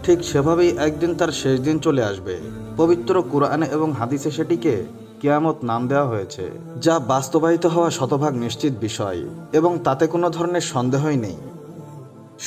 ঠিক সেভাবেই একদিন তার শেষ দিন চলে আসবে। পবিত্র কুরআনে এবং হাদিসে সেটিকে কিয়ামত নাম দেওয়া হয়েছে, যা বাস্তবায়িত হওয়া শতভাগ নিশ্চিত বিষয় এবং তাতে কোনো ধরনের সন্দেহই নেই।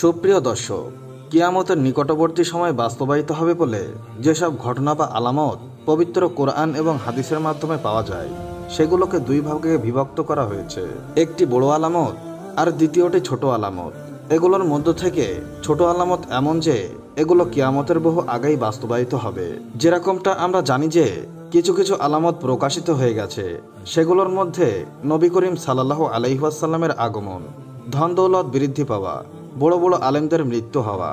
সুপ্রিয় দর্শক, কিয়ামতের নিকটবর্তী সময় বাস্তবায়িত হবে বলে যেসব ঘটনা বা আলামত পবিত্র কোরআন এবং হাদিসের মাধ্যমে পাওয়া যায়, সেগুলোকে দুই ভাগে বিভক্ত করা হয়েছে। একটি বড় আলামত আর দ্বিতীয়টি ছোট আলামত। এগুলোর মধ্য থেকে ছোট আলামত এমন যে এগুলো কিয়ামতের বহু আগেই বাস্তবায়িত হবে। যেরকমটা আমরা জানি যে কিছু কিছু আলামত প্রকাশিত হয়ে গেছে, সেগুলোর মধ্যে নবী করিম সাল্লাল্লাহু আলাইহি ওয়াসাল্লামের আগমন, ধন দৌলত বৃদ্ধি পাওয়া, বড় বড় আলেমদের মৃত্যু হওয়া,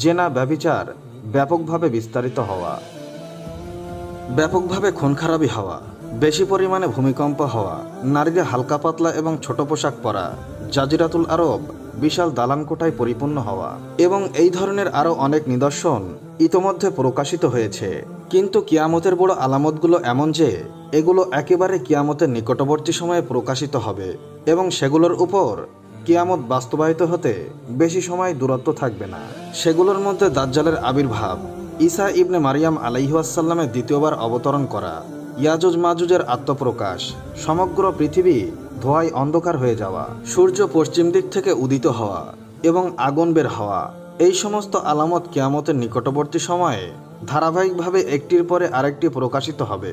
জেনা ব্যভিচার ব্যাপকভাবে বিস্তারিত হওয়া, ব্যাপকভাবে খুনখারাবি হওয়া, বেশি পরিমাণে ভূমিকম্প হওয়া, নারীদের হালকা পাতলা এবং ছোট পোশাক পরা, জাজিরাতুল আরব বিশাল দালানকোঠায় পরিপূর্ণ হওয়া এবং এই ধরনের আরও অনেক নিদর্শন ইতোমধ্যে প্রকাশিত হয়েছে। কিন্তু কিয়ামতের বড় আলামতগুলো এমন যে এগুলো একেবারে কিয়ামতের নিকটবর্তী সময়ে প্রকাশিত হবে এবং সেগুলোর উপর কিয়ামত বাস্তবায়িত হতে বেশি সময় দূরত্ব থাকবে না। সেগুলোর মধ্যে দাজ্জালের আবির্ভাব, ঈসা ইবনে মারিয়াম আলাইহিসসালামের দ্বিতীয়বার অবতরণ করা, ইয়াজুজ মাজুজের আত্মপ্রকাশ, সমগ্র পৃথিবী ধোঁয়ায় অন্ধকার হয়ে যাওয়া, সূর্য পশ্চিম দিক থেকে উদিত হওয়া এবং আগুন বের হওয়া, এই সমস্ত আলামত কিয়ামতের নিকটবর্তী সময়ে ধারাবাহিকভাবে একটির পরে আরেকটি প্রকাশিত হবে।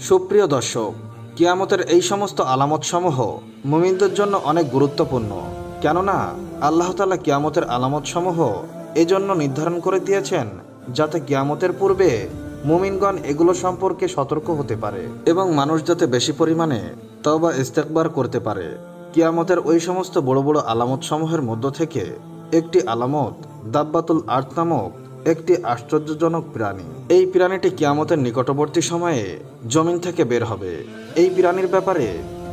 সুপ্রিয় দর্শক, কিয়ামতের এই সমস্ত আলামতসমূহ মুমিনদের জন্য অনেক গুরুত্বপূর্ণ। কেননা আল্লাহ তাআলা কিয়ামতের আলামতসমূহ এজন্য নির্ধারণ করে দিয়েছেন যাতে কিয়ামতের পূর্বে মুমিনগণ এগুলো সম্পর্কে সতর্ক হতে পারে এবং মানুষ যাতে বেশি পরিমাণে তওবা ইস্তেগফার করতে পারে। কিয়ামতের ওই সমস্ত বড় বড় আলামত সমূহের মধ্য থেকে একটি আলামত দাব্বাতুল আরদ নামক একটি আশ্চর্যজনক প্রাণী। এই প্রাণীটি কিয়ামতের নিকটবর্তী সময়ে জমিন থেকে বের হবে। এই প্রাণীর ব্যাপারে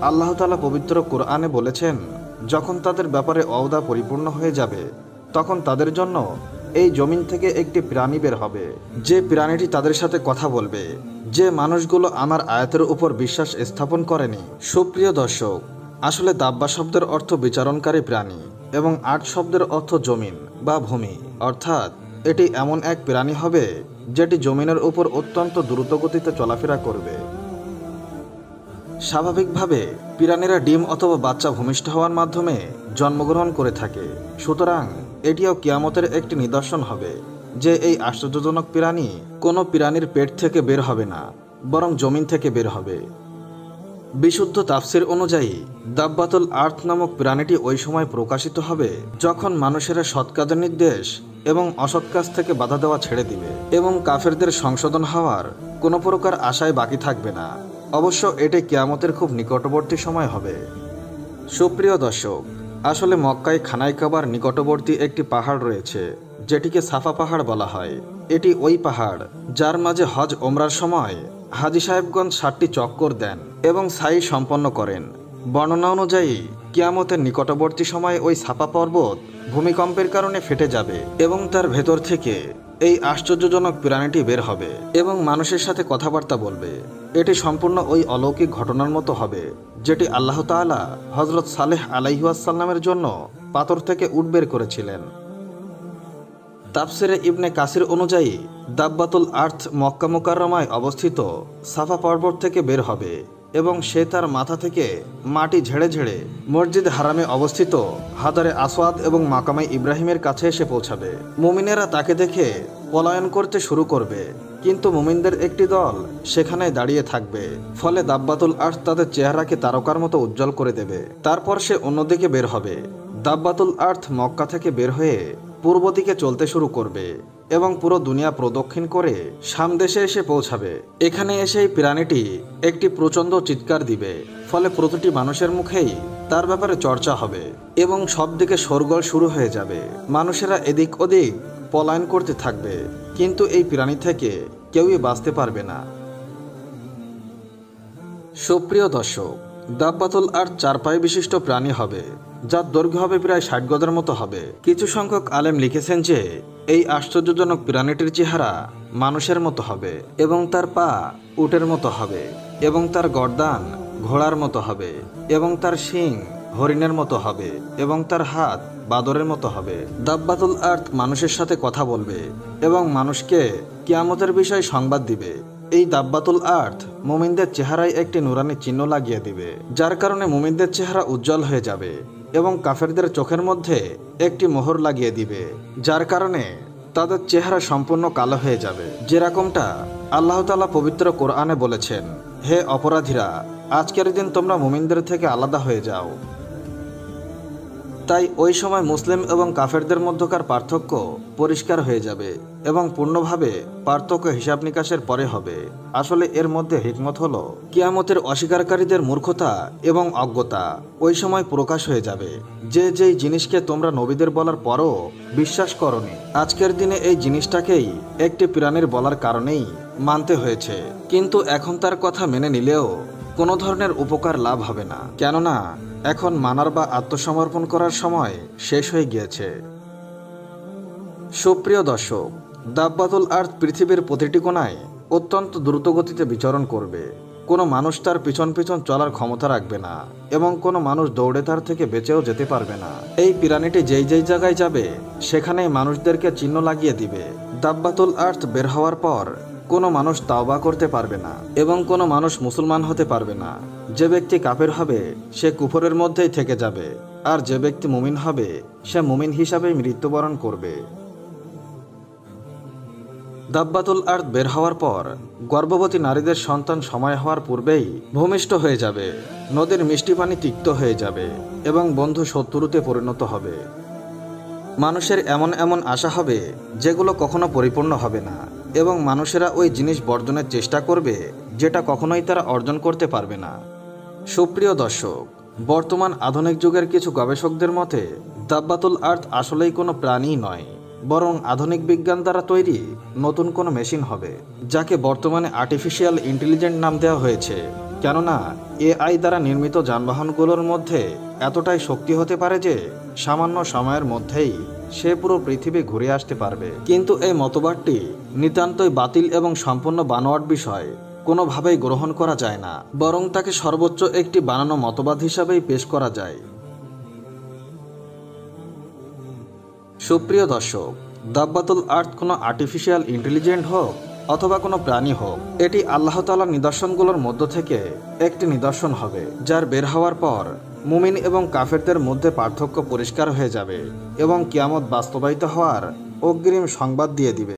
আল্লাহ তাআলা পবিত্র কোরআনে বলেছেন, যখন তাদের ব্যাপারে ওয়াদা পরিপূর্ণ হয়ে যাবে, তখন তাদের জন্য এই জমিন থেকে একটি প্রাণী বের হবে, যে প্রাণীটি তাদের সাথে কথা বলবে, যে মানুষগুলো আমার আয়াতের উপর বিশ্বাস স্থাপন করেনি। সুপ্রিয় দর্শক, আসলে দাব্বা শব্দের অর্থ বিচারণকারী প্রাণী এবং আরদ শব্দের অর্থ জমিন বা ভূমি, অর্থাৎ এটি এমন এক প্রাণী হবে যেটি জমিনের উপর অত্যন্ত দ্রুতগতিতে চলাফেরা করবে। স্বাভাবিকভাবে প্রাণীরা ডিম অথবা বাচ্চা ভূমিষ্ঠ হওয়ার মাধ্যমে জন্মগ্রহণ করে থাকে। সুতরাং এটিও কিয়ামতের একটি নিদর্শন হবে যে এই আশ্চর্যজনক প্রাণী কোনো প্রাণীর পেট থেকে বের হবে না, বরং জমিন থেকে বের হবে। বিশুদ্ধ তাফসির অনুযায়ী দাব্বাতুল আরদ নামক প্রাণীটি ওই সময় প্রকাশিত হবে যখন মানুষেরা সৎ কাজের নির্দেশ এবং অসৎ কাজ থেকে বাধা দেওয়া ছেড়ে দিবে এবং কাফেরদের সংশোধন হওয়ার কোনো প্রকার আশায় বাকি থাকবে না। অবশ্য এটি কিয়ামতের খুব নিকটবর্তী সময় হবে। সুপ্রিয় দর্শক, আসলে মক্কায় খানায় কাবার নিকটবর্তী একটি পাহাড় রয়েছে, যেটিকে সাফা পাহাড় বলা হয়। এটি ওই পাহাড় যার মাঝে হজ ওমরার সময় হাজী সাহেবগঞ্জ 7টি চক্কর দেন এবং সাই সম্পন্ন করেন। বর্ণনা অনুযায়ী কিয়ামতের নিকটবর্তী সময়ে ওই সাফা পর্বত ভূমিকম্পের কারণে ফেটে যাবে এবং তার ভেতর থেকে এই আশ্চর্যজনক প্রাণীটি বের হবে এবং মানুষের সাথে কথাবার্তা বলবে। এটি সম্পূর্ণ ওই অলৌকিক ঘটনার মতো হবে যেটি আল্লাহ তাআলা হযরত সালেহ আলাইহিসসালামের জন্য পাথর থেকে উট বের করেছিলেন। তাফসিরে ইবনে কাসির অনুযায়ী দাব্বাতুল আর্থ মক্কা মুকাররমায় অবস্থিত সাফা পর্বত থেকে বের হবে এবং সে তার মাথা থেকে মাটি ঝেড়ে ঝেড়ে মসজিদ হারামে অবস্থিত হাজারে আসওয়াদ এবং মাকামে ইব্রাহিমের কাছে এসে পৌঁছাবে। মুমিনেরা তাকে দেখে পলায়ন করতে শুরু করবে, কিন্তু মুমিনদের একটি দল সেখানে দাঁড়িয়ে থাকবে। ফলে দাব্বাতুল আর্থ তাদের চেহারাকে তারকার মতো উজ্জ্বল করে দেবে। তারপর সে অন্যদিকে বের হবে। দাব্বাতুল আর্থ মক্কা থেকে বের হয়ে পূর্ব দিকে চলতে শুরু করবে এবং পুরো দুনিয়া প্রদক্ষিণ করে শাম দেশে এসে পৌঁছাবে। এখানে এসে এই প্রাণীটি একটি প্রচণ্ড চিৎকার দিবে, ফলে প্রতিটি মানুষের মুখেই তার ব্যাপারে চর্চা হবে এবং সব দিকে শোরগোল শুরু হয়ে যাবে। মানুষেরা এদিক ওদিক পলায়ন করতে থাকবে, কিন্তু এই প্রাণী থেকে কেউই বাঁচতে পারবে না। সুপ্রিয় দর্শক, দাব্বাতুল আর্থ 4 পায়ে বিশিষ্ট প্রাণী হবে, যার দৈর্ঘ্য হবে প্রায় 60 গজের মতো হবে। কিছু সংখ্যক আলেম লিখেছেন যে এই আশ্চর্যজনক প্রাণীটির চেহারা মানুষের মতো হবে এবং তার পা উটের মতো হবে এবং তার গর্দান ঘোড়ার মতো হবে এবং তার শিং হরিণের মতো হবে এবং তার হাত বাদরের মতো হবে। দাব্বাতুল আর্থ মানুষের সাথে কথা বলবে এবং মানুষকে কিয়ামতের বিষয়ে সংবাদ দিবে। এই দাব্বাতুল আর্থ মুমিনদের চেহারায় একটি নুরানি চিহ্ন লাগিয়ে দিবে, যার কারণে মুমিনদের চেহারা উজ্জ্বল হয়ে যাবে এবং কাফেরদের চোখের মধ্যে একটি মোহর লাগিয়ে দিবে, যার কারণে তাদের চেহারা সম্পূর্ণ কালো হয়ে যাবে। যেরকমটা আল্লাহ তাআলা পবিত্র কোরআনে বলেছেন, হে অপরাধীরা, আজকের দিন তোমরা মুমিনদের থেকে আলাদা হয়ে যাও। তাই ওই সময় মুসলিম এবং কাফেরদের মধ্যকার পার্থক্য পরিষ্কার হয়ে যাবে এবং পূর্ণভাবে পার্থক্য হিসাব নিকাশের পরে হবে। আসলে এর মধ্যে হিকমত হলো কিয়ামতের অস্বীকারীদের মূর্খতা এবং অজ্ঞতা ওই সময় প্রকাশ হয়ে যাবে। যেই জিনিসকে তোমরা নবীদের বলার পরও বিশ্বাস করনি, আজকের দিনে এই জিনিসটাকেই একটি প্রাণীর বলার কারণেই মানতে হয়েছে, কিন্তু এখন তার কথা মেনে নিলেও কোনো ধরনের উপকার লাভ হবে না, কেননা এখন মানার বা আত্মসমর্পণ করার সময় শেষ হয়ে গিয়েছে। সুপ্রিয় দর্শক, দাব্বাতুল আর্থ পৃথিবীর প্রতিটি কোণায় অত্যন্ত দ্রুতগতিতে বিচরণ করবে। কোনো মানুষ তার পিছন পিছন চলার ক্ষমতা রাখবে না এবং কোনো মানুষ দৌড়ে তার থেকে বেঁচেও যেতে পারবে না। এই প্রাণীটি যেই জায়গায় যাবে সেখানেই মানুষদেরকে চিহ্ন লাগিয়ে দিবে। দাব্বাতুল আর্থ বের হওয়ার পর কোনো মানুষ তাওবা করতে পারবে না এবং কোনো মানুষ মুসলমান হতে পারবে না। যে ব্যক্তি কাফের হবে সে কুফরের মধ্যেই থেকে যাবে, আর যে ব্যক্তি মুমিন হবে সে মুমিন হিসাবেই মৃত্যুবরণ করবে। দাব্বাতুল আর্থ বের হওয়ার পর গর্ভবতী নারীদের সন্তান সময় হওয়ার পূর্বেই ভূমিষ্ঠ হয়ে যাবে, নদীর মিষ্টি পানি তিক্ত হয়ে যাবে এবং বন্ধু শত্রুতে পরিণত হবে। মানুষের এমন এমন আশা হবে যেগুলো কখনো পরিপূর্ণ হবে না এবং মানুষেরা ওই জিনিস বর্জনের চেষ্টা করবে যেটা কখনোই তারা অর্জন করতে পারবে না। সুপ্রিয় দর্শক, বর্তমান আধুনিক যুগের কিছু গবেষকদের মতে দাব্বাতুল আর্থ আসলেই কোনো প্রাণী নয়, বরং আধুনিক বিজ্ঞান দ্বারা তৈরি নতুন কোনো মেশিন হবে, যাকে বর্তমানে আর্টিফিশিয়াল ইন্টেলিজেন্ট নাম দেওয়া হয়েছে। কেননা এআই দ্বারা নির্মিত যানবাহনগুলোর মধ্যে এতটাই শক্তি হতে পারে যে সামান্য সময়ের মধ্যেই সে পুরো পৃথিবী ঘুরে আসতে পারবে। কিন্তু এই মতবাদটি নিতান্তই বাতিল এবং সম্পূর্ণ বানোয়াট বিষয়, কোনোভাবেই গ্রহণ করা যায় না, বরং তাকে সর্বোচ্চ একটি বানানো মতবাদ হিসাবেই পেশ করা যায়। সুপ্রিয় দর্শক, দাব্বাতুল আর্থ কোনো আর্টিফিশিয়াল ইন্টেলিজেন্ট হোক অথবা কোনো প্রাণী হোক, এটি আল্লাহ তাআলার নিদর্শনগুলোর মধ্য থেকে একটি নিদর্শন হবে, যার বের হওয়ার পর মুমিন এবং কাফেরদের মধ্যে পার্থক্য পরিষ্কার হয়ে যাবে এবং কিয়ামত বাস্তবায়িত হওয়ার অগ্রিম সংবাদ দিয়ে দিবে।